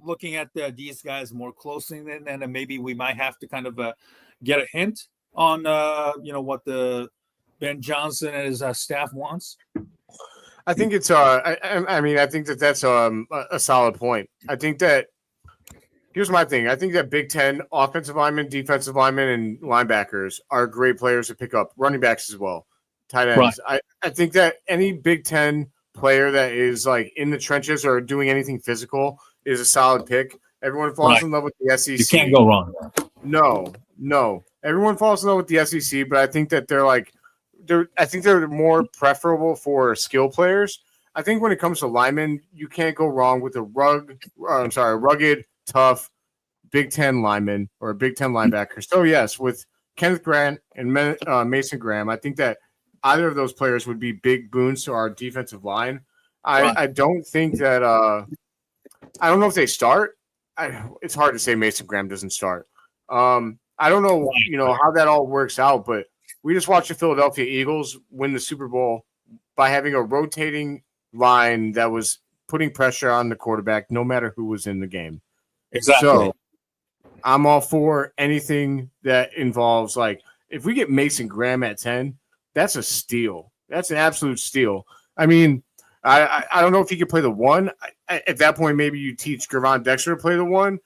looking at these guys more closely, and maybe we might have to kind of get a hint on what the Ben Johnson and his staff wants? I think it's I mean, I think that's a solid point. I think that here's my thing. I think that Big Ten offensive linemen, defensive linemen, and linebackers are great players to pick up. Running backs as well, tight ends. Right. I think that any Big Ten player that is like in the trenches or doing anything physical is a solid pick. Everyone falls in love with the SEC. You can't go wrong. No. Everyone falls in love with the SEC, but I think that they're more preferable for skill players. I think when it comes to linemen, you can't go wrong with a rugged, tough Big Ten lineman or a Big Ten linebacker. So yes, with Kenneth Grant and Mason Graham, I think that either of those players would be big boons to our defensive line. I don't think that I don't know if they start. It's hard to say Mason Graham doesn't start. I don't know, how that all works out, but we just watched the Philadelphia Eagles win the Super Bowl by having a rotating line that was putting pressure on the quarterback no matter who was in the game. Exactly. So I'm all for anything that involves, like, if we get Mason Graham at 10, that's a steal. That's an absolute steal. I mean, I don't know if he could play the one. At that point, maybe you teach Gervon Dexter to play the one.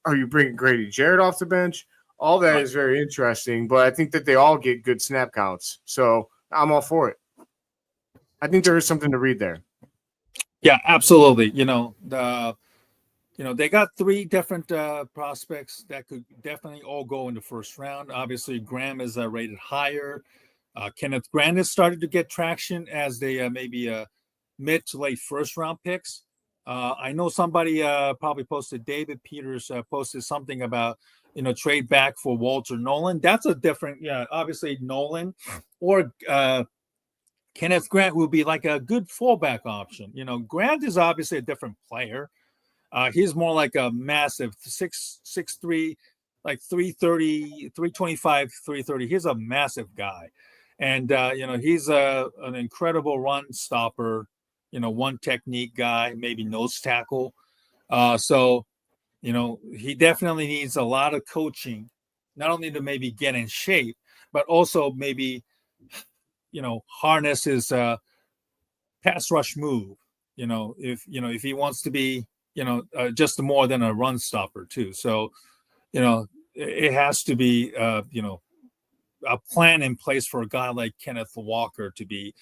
Are you bringing Grady Jarrett off the bench? All that is very interesting, but I think that they all get good snap counts. So I'm all for it. I think there is something to read there. Yeah, absolutely. They got three different prospects that could definitely all go in the first round. Obviously, Graham is rated higher. Kenneth Grant has started to get traction as they maybe mid to late first round picks. I know somebody probably posted, David Peters posted something about, trade back for Walter Nolan. That's a different, obviously Nolan or Kenneth Grant will be like a good fallback option. Grant is obviously a different player. He's more like a massive 6'3", like 330, 325, 330. He's a massive guy. And, he's an incredible run stopper, one technique guy, maybe nose tackle. So, he definitely needs a lot of coaching, not only to maybe get in shape, but also maybe, harness his pass rush move, if he wants to be, just more than a run stopper too. So, it has to be, a plan in place for a guy like Kenneth Walker to be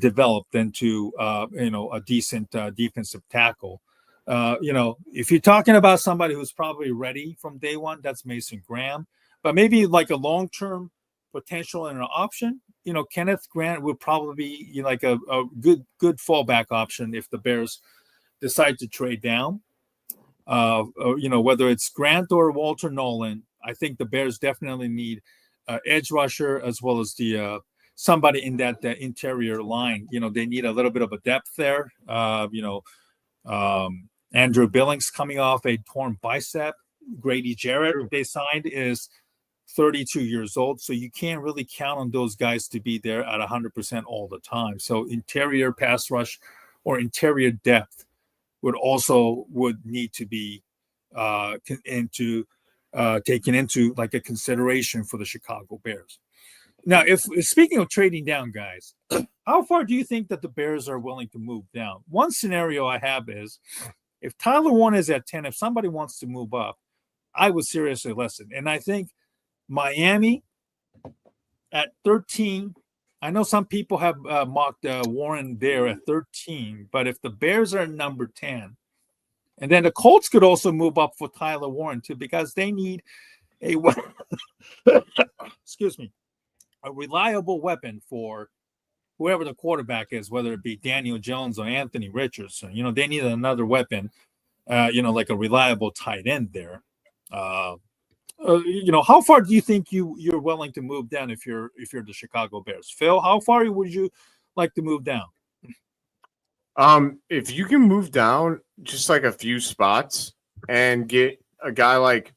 developed into, a decent defensive tackle. If you're talking about somebody who's probably ready from day one, that's Mason Graham. But maybe like a long-term potential and an option, Kenneth Grant would probably be like a good fallback option if the Bears decide to trade down. Whether it's Grant or Walter Nolan, I think the Bears definitely need edge rusher as well as the somebody in that interior line. They need a little bit of a depth there. Andrew Billings coming off a torn bicep. Grady Jarrett they signed is 32 years old, so you can't really count on those guys to be there at 100% all the time. So interior pass rush or interior depth would need to be taken into like a consideration for the Chicago Bears. Now, if speaking of trading down, guys, how far do you think that the Bears are willing to move down? One scenario I have is If Tyler Warren is at 10, if somebody wants to move up, I would seriously listen. And I think Miami at 13. I know some people have mocked Warren there at 13, but if the Bears are number 10, and then the Colts could also move up for Tyler Warren too, because they need a excuse me, a reliable weapon for whoever the quarterback is, whether it be Daniel Jones or Anthony Richardson. They need another weapon, like a reliable tight end there. How far do you think you're willing to move down if you're the Chicago Bears? Phil, how far would you like to move down? If you can move down just like a few spots and get a guy like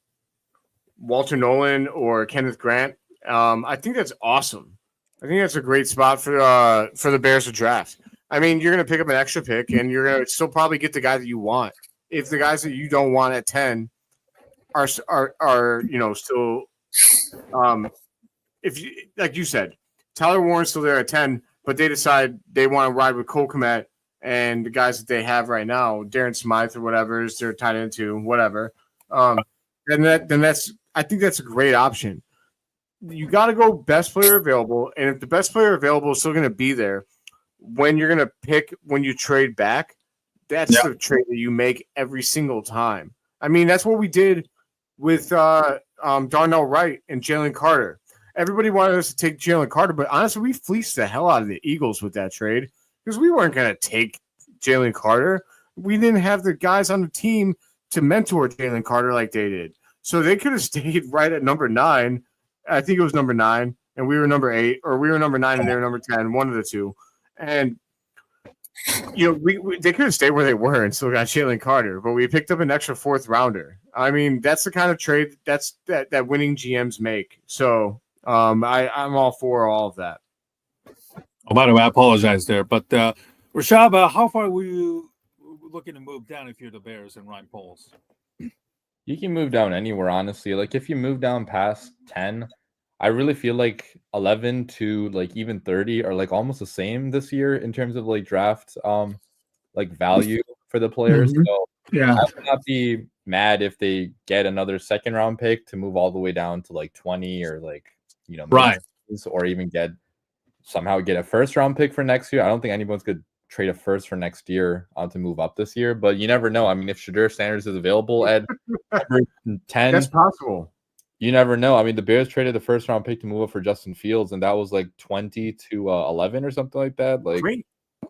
Walter Nolan or Kenneth Grant, I think that's awesome. I think that's a great spot for the Bears to draft. I mean, you're going to pick up an extra pick, and you're going to still probably get the guy that you want. If the guys that you don't want at 10 are still if you, like you said, Tyler Warren's still there at 10, but they decide they want to ride with Cole Kmet and the guys that they have right now, Darren Smythe or whatever is their tight end too, whatever. Then that's, I think that's a great option. You got to go best player available, and if the best player available is still going to be there, when you're going to pick when you trade back, that's the trade that you make every single time. I mean, that's what we did with Darnell Wright and Jalen Carter. Everybody wanted us to take Jalen Carter, but honestly, we fleeced the hell out of the Eagles with that trade because we weren't going to take Jalen Carter. We didn't have the guys on the team to mentor Jalen Carter like they did. So they could have stayed right at number 9. I think it was number 9, and we were number 8, or we were number 9 and they were number 10, one of the two. And they could have stayed where they were and still got Jalen Carter, but we picked up an extra 4th rounder. I mean, that's the kind of trade that winning GMs make. So I'm all for all of that. Oh, by the way, I apologize there, but Rashad, how far were you looking to move down if you're the Bears and Ryan Poles? You can move down anywhere, honestly. Like if you move down past 10, I really feel like 11 to like even 30 are like almost the same this year in terms of like draft like value for the players. Mm-hmm. So yeah, I would not be mad if they get another 2nd round pick to move all the way down to like 20 or like right, or even somehow get a 1st round pick for next year. I don't think anyone's gonna trade a 1st for next year to move up this year, but you never know. I mean, if Shadur Sanders is available at number 10, that's possible. You never know. I mean, the Bears traded the 1st round pick to move up for Justin Fields, and that was like 20 to 11 or something like that. Like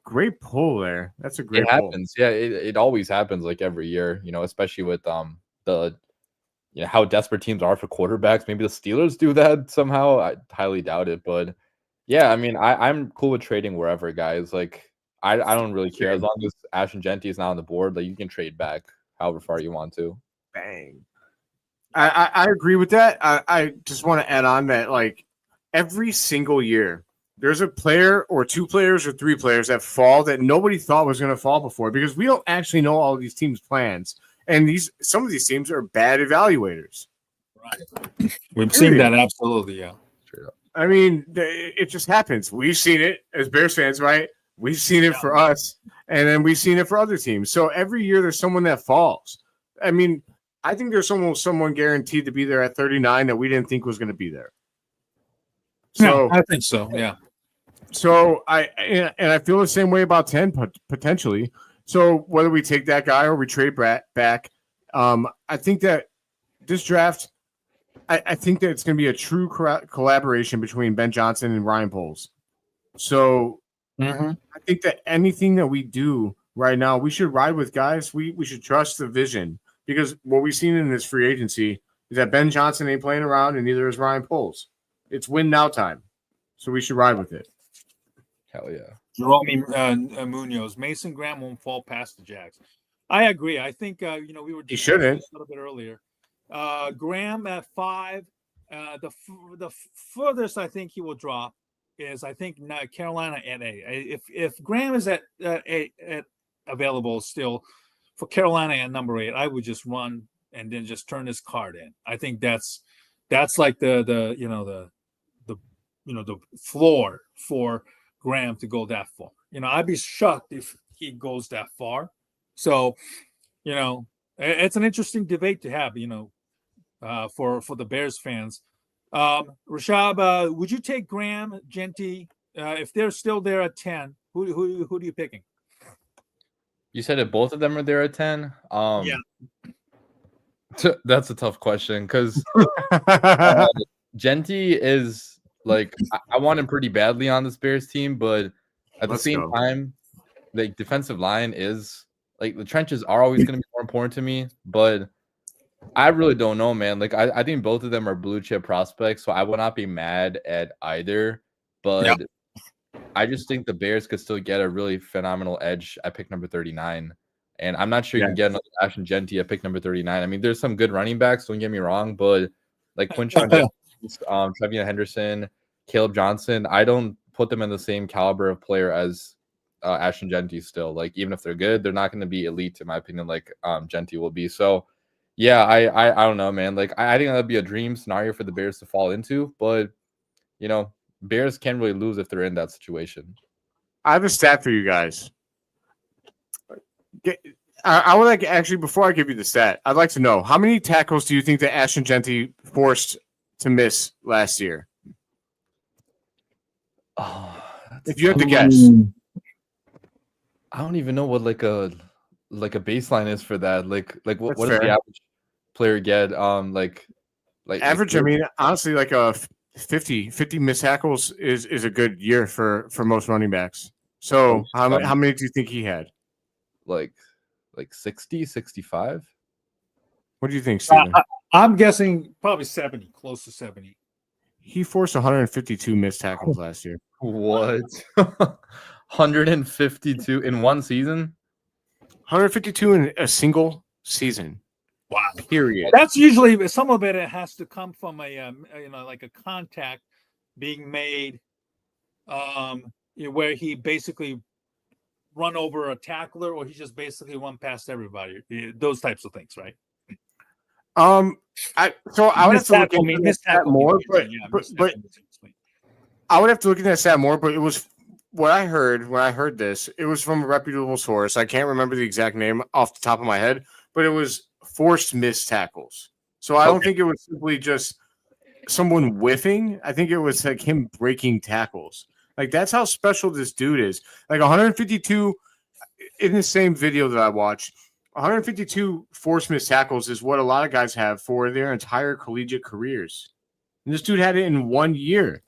great pull there. That's a great pull. It happens. Yeah, it always happens like every year, especially with the how desperate teams are for quarterbacks. Maybe the Steelers do that somehow. I highly doubt it, but yeah, I mean, I'm cool with trading wherever, guys. Like I don't really care as long as Ashton Genty is not on the board. Like you can trade back however far you want to. Bang. I agree with that. I just want to add on that like every single year there's a player or 2 players or 3 players that fall that nobody thought was going to fall before because we don't actually know all of these teams' plans. And some of these teams are bad evaluators. Right. We've seen that absolutely, yeah. I mean, it just happens. We've seen it as Bears fans, right? We've seen it for us, and then we've seen it for other teams. So every year there's someone that falls. I mean, I think there's someone guaranteed to be there at 39 that we didn't think was going to be there. So yeah, I think so. Yeah. So I feel the same way about 10 potentially. So whether we take that guy or we trade back, I think that this draft, I think that it's going to be a true collaboration between Ben Johnson and Ryan Poles. So I think that anything that we do right now, we should ride with guys. We should trust the vision. Because what we've seen in this free agency is that Ben Johnson ain't playing around, and neither is Ryan Poles. It's win now time, so we should ride with it. Hell yeah, Jerome Munoz, Mason Graham won't fall past the Jags. I agree. I think we were he shouldn't a little bit earlier. Graham at 5. The furthest I think he will drop is I think Carolina at 8. If Graham is at 8 available still. For Carolina at number 8, I would just run and then just turn this card in. I think that's like the floor for Graham to go that far. I'd be shocked if he goes that far. So It's an interesting debate to have, for the Bears fans. Rashab, would you take Graham, Genty, if they're still there at 10? Who are you picking? You said if both of them are there at 10. Yeah. That's a tough question because Genty is like I want him pretty badly on this Bears team, but at the same time, the defensive line is like the trenches are always going to be more important to me, but I really don't know, man. Like I think both of them are blue chip prospects, so I would not be mad at either. But I just think the Bears could still get a really phenomenal edge at pick number 39. And I'm not sure you can get another Ashton Genty at pick number 39. I mean, there's some good running backs, don't get me wrong, but like Quinshon, Trevion Henderson, Caleb Johnson, I don't put them in the same caliber of player as Ashton Genty still. Like, even if they're good, they're not going to be elite, in my opinion, like Genty will be. So, yeah, I don't know, man. Like, I think that'd be a dream scenario for the Bears to fall into, but, Bears can't really lose if they're in that situation. I have a stat for you guys. I would like actually before I give you the stat, I'd like to know how many tackles do you think that Ashton Genty forced to miss last year? Oh, if you had to guess, I don't even know what like a baseline is for that. Like what does the average player get? Like average. I mean, honestly, like a 50 missed tackles is a good year for most running backs. So how many do you think he had? Like 60, 65? What do you think, Steven? I'm guessing probably 70, close to 70. He forced 152 missed tackles last year. What? 152 in one season? 152 in a single season. Wow. Period. That's usually some of it has to come from like a contact being made where he basically run over a tackler or he just basically run past everybody. Those types of things, right? I would have to look into that more, but I would have to look into that stat more. But it was what I heard when I heard this. It was from a reputable source. I can't remember the exact name off the top of my head, but it was forced missed tackles. So I don't think it was simply just someone whiffing. I think it was like him breaking tackles. Like, that's how special this dude is. Like, 152 in the same video that I watched, 152 forced missed tackles is what a lot of guys have for their entire collegiate careers. And this dude had it in 1 year.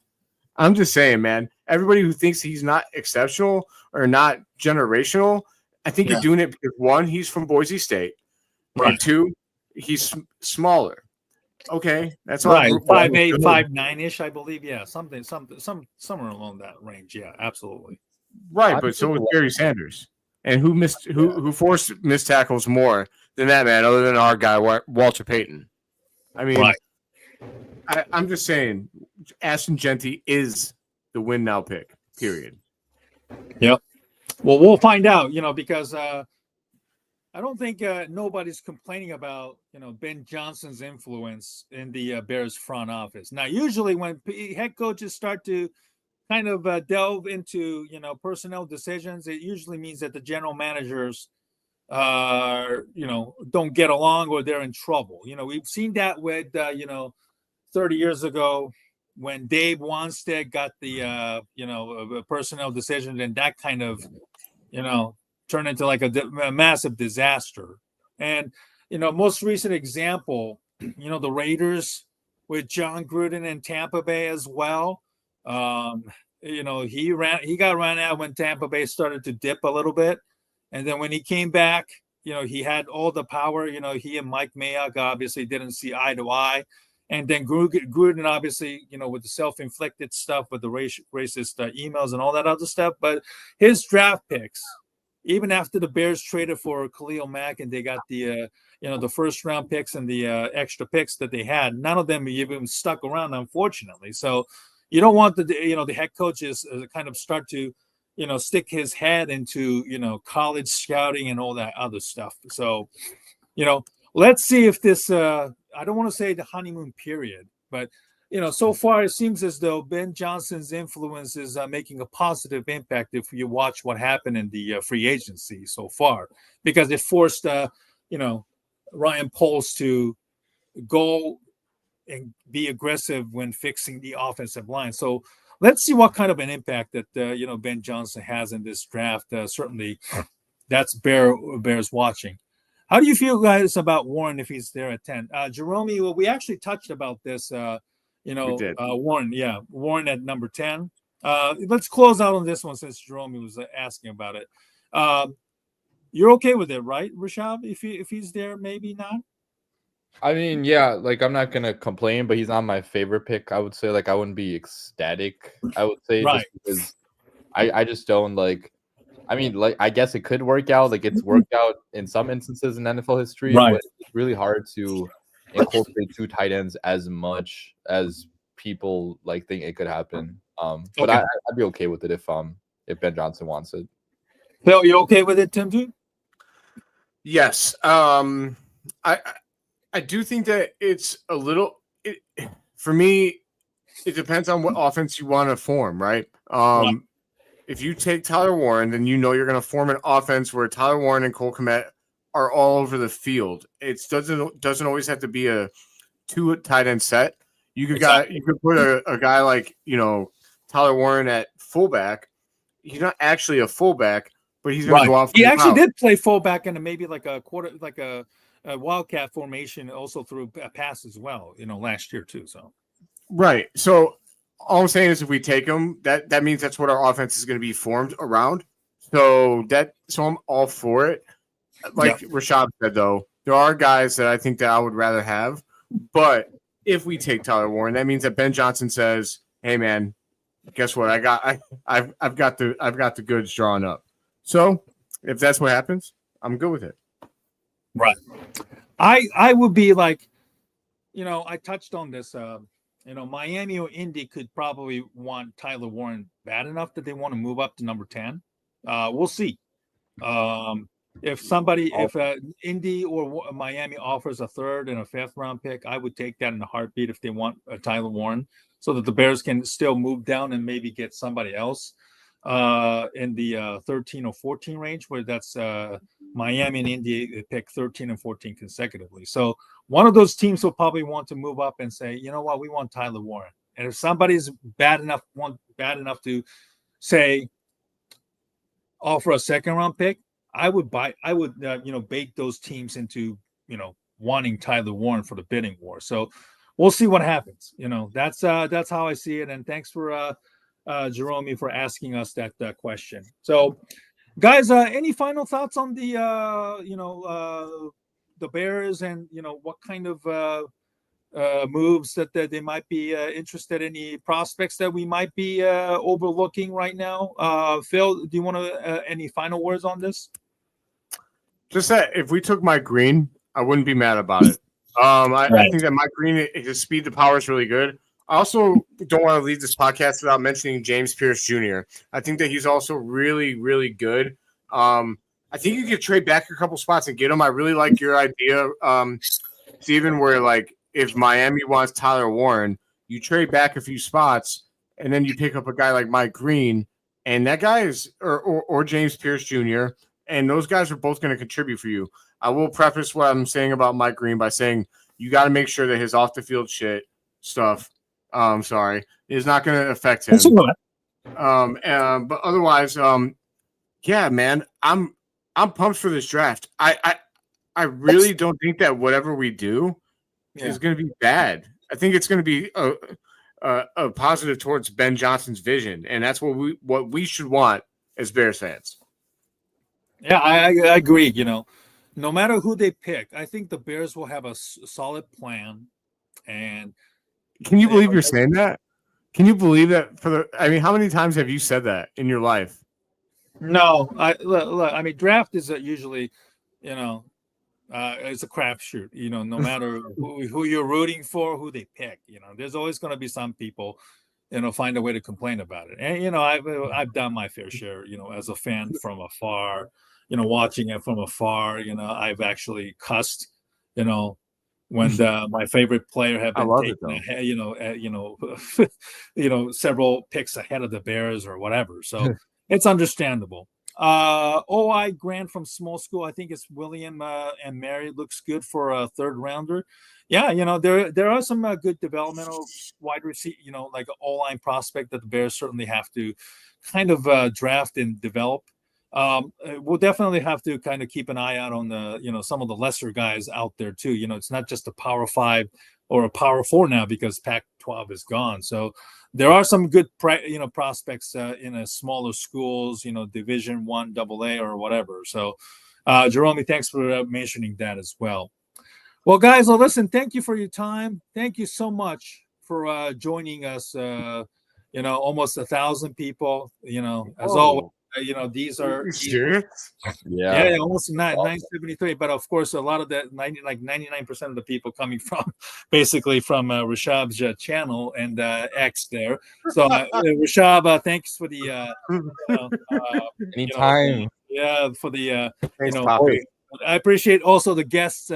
I'm just saying, man, everybody who thinks he's not exceptional or not generational, I think you're doing it because, one, he's from Boise State. Right. And two, he's smaller. Okay, that's right. 5'8", 5'9" I believe. Yeah, something, somewhere along that range. Yeah, absolutely. Right, but so was Barry Sanders, and who forced missed tackles more than that man, other than our guy Walter Payton. I mean, I'm just saying, Ashton Genty is the win now pick. Period. Yep. Well, we'll find out. Because I don't think nobody's complaining about Ben Johnson's influence in the Bears front office. Now, usually when head coaches start to kind of delve into personnel decisions, it usually means that the general managers don't get along or they're in trouble. We've seen that with 30 years ago when Dave Wanstead got the personnel decision, and that kind of turned into like a massive disaster. And most recent example, the Raiders with John Gruden in Tampa Bay as well. He got run out when Tampa Bay started to dip a little bit, and then when he came back, he had all the power. He and Mike Mayock obviously didn't see eye to eye, and then Gruden obviously with the self-inflicted stuff with the racist emails and all that other stuff. But his draft picks, even after the Bears traded for Khalil Mack and they got the the first round picks and the extra picks that they had, none of them even stuck around, unfortunately. So you don't want the head coaches kind of start to stick his head into college scouting and all that other stuff. So let's see if this I don't want to say the honeymoon period, but so far it seems as though Ben Johnson's influence is making a positive impact if you watch what happened in the free agency so far, because it forced Ryan Poles to go and be aggressive when fixing the offensive line. So let's see what kind of an impact that Ben Johnson has in this draft. Certainly, that's bears watching. How do you feel, guys, about Warren if he's there at 10? Jerome, well, we actually touched about this. Warren at number 10. Let's close out on this one since Jerome was asking about it. You're okay with it, right, Rashad? If he's there, maybe not. I mean, yeah, like I'm not gonna complain, but he's not my favorite pick. I would say, like, I wouldn't be ecstatic. I would say, right, just because I just don't like. I mean, like, I guess it could work out. Like, it's worked out in some instances in NFL history, right. but it's really hard to incorporate 2 tight ends as much as people like think it could happen. But Okay. I'd be okay with it if Ben Johnson wants it. Phil, you okay with it, Tim? Too? Yes. I do think that it's a little. For me, it depends on what offense you want to form, right? Right. If you take Tyler Warren, then you know you're going to form an offense where Tyler Warren and Cole Kmet are all over the field. It doesn't always have to be a 2 tight end set. You could put a guy like Tyler Warren at fullback. He's not actually a fullback, but he's going to go off. He actually did play fullback in maybe like a quarter, like a wildcat formation, also through a pass as well. Last year too. So right. So all I'm saying is, if we take him, that means that's what our offense is going to be formed around. So I'm all for it. Like Rashad said, though, there are guys that I think that I would rather have. But if we take Tyler Warren, that means that Ben Johnson says, "Hey, man, guess what? I've got the goods drawn up." So if that's what happens, I'm good with it. Right. I would be like, I touched on this. Miami or Indy could probably want Tyler Warren bad enough that they want to move up to number 10. We'll see. If Indy or Miami offers a 3rd and a 5th round pick, I would take that in a heartbeat if they want Tyler Warren, so that the Bears can still move down and maybe get somebody else in the 13 or 14 range, where that's Miami and Indy pick 13 and 14 consecutively. So one of those teams will probably want to move up and say, you know what, we want Tyler Warren. And if somebody's bad enough to say offer a 2nd round pick, I would bait those teams into wanting Tyler Warren for the bidding war. So we'll see what happens. That's how I see it. And thanks for Jerome for asking us that question. So, guys, any final thoughts on the Bears and what kind of moves that they might be interested in, any prospects that we might be overlooking right now? Phil, do you want to any final words on this? Just that if we took Mike Green, I wouldn't be mad about it. I think that Mike Green, his speed to power is really good. I also don't want to leave this podcast without mentioning James Pierce Jr. I think that he's also really, really good. I think you could trade back a couple spots and get him. I really like your idea, Steven, where like if Miami wants Tyler Warren, you trade back a few spots and then you pick up a guy like Mike Green, and that guy is or James Pierce Jr., and those guys are both going to contribute for you. I will preface what I'm saying about Mike Green by saying you got to make sure that his off the field stuff is not going to affect him. But otherwise, yeah, man, I'm pumped for this draft. I really don't think that whatever we do is going to be bad. I think it's going to be a positive towards Ben Johnson's vision, and that's what we should want as Bears fans. Yeah, I agree. No matter who they pick, I think the Bears will have a solid plan. And can you believe you're saying that? Can you believe that? How many times have you said that in your life? No, I mean, draft is usually, it's a crapshoot. No matter who you're rooting for, who they pick. There's always going to be some people, find a way to complain about it. And I've done my fair share. As a fan from afar, watching it from afar. I've actually cussed. When my favorite player had been taken, several picks ahead of the Bears or whatever. So it's understandable. OI Grant from small school. I think it's William and Mary. Looks good for a third rounder. Yeah, there are some good developmental wide receiver, like an O-line prospect that the Bears certainly have to kind of draft and develop. We'll definitely have to kind of keep an eye out on the, some of the lesser guys out there too. It's not just a Power 5 or a Power 4 now because Pac-12 is gone. So there are some good, prospects in a smaller schools, Division I, AA, or whatever. So, Jerome, thanks for mentioning that as well. Well, guys, listen, thank you for your time. Thank you so much for joining us. Almost 1,000 people. As always, these are serious? Yeah. almost 973. But of course, a lot of that 99% of the people coming from basically from Rishab's channel and X there. So Rishab, thanks for the Anytime. for the Thanks, Poppy. I appreciate also the guests.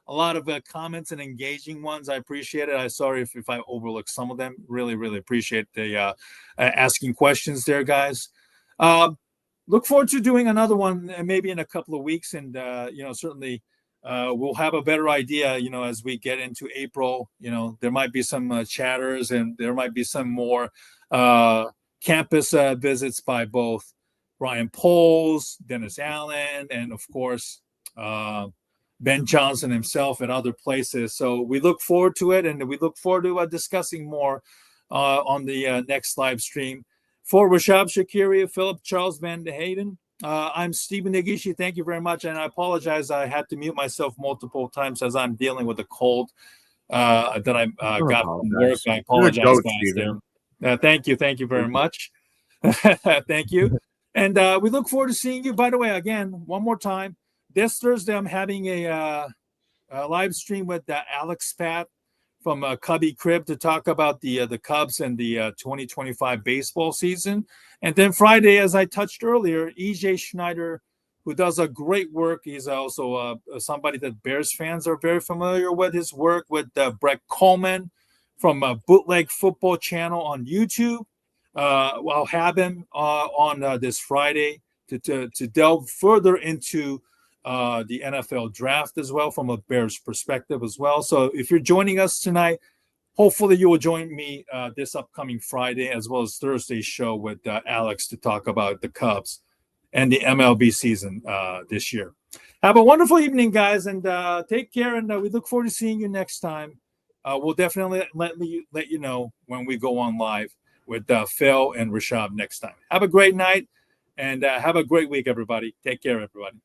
A lot of comments and engaging ones. I appreciate it. I'm sorry if I overlooked some of them. Really, really appreciate the asking questions there, guys. Look forward to doing another one maybe in a couple of weeks, and certainly we'll have a better idea. As we get into April, there might be some chatters, and there might be some more campus visits by both Ryan Poles, Dennis Allen, and of course Ben Johnson himself and other places. So we look forward to it, and we look forward to discussing more on the next live stream. For Rashab Shakiri, Philip Charles Van de Hayden, I'm Stephen Negeshi. Thank you very much, and I apologize. I had to mute myself multiple times as I'm dealing with a cold that I got from work. I apologize, guys. Thank you very much. Thank you, and we look forward to seeing you. By the way, again, one more time. This Thursday, I'm having a live stream with Alex Pat from Cubby Crib to talk about the Cubs and the 2025 baseball season. And then Friday, as I touched earlier, EJ Schneider, who does a great work. He's also somebody that Bears fans are very familiar with his work with Brett Coleman from Bootleg Football Channel on YouTube. I'll have him on this Friday to delve further into the NFL draft as well from a Bears perspective as well. So if you're joining us tonight, hopefully you will join me this upcoming Friday as well as Thursday's show with Alex to talk about the Cubs and the MLB season this year. Have a wonderful evening, guys, and take care. And we look forward to seeing you next time. We'll definitely let you know when we go on live with Phil and Rashab next time. Have a great night and have a great week, everybody. Take care, everybody.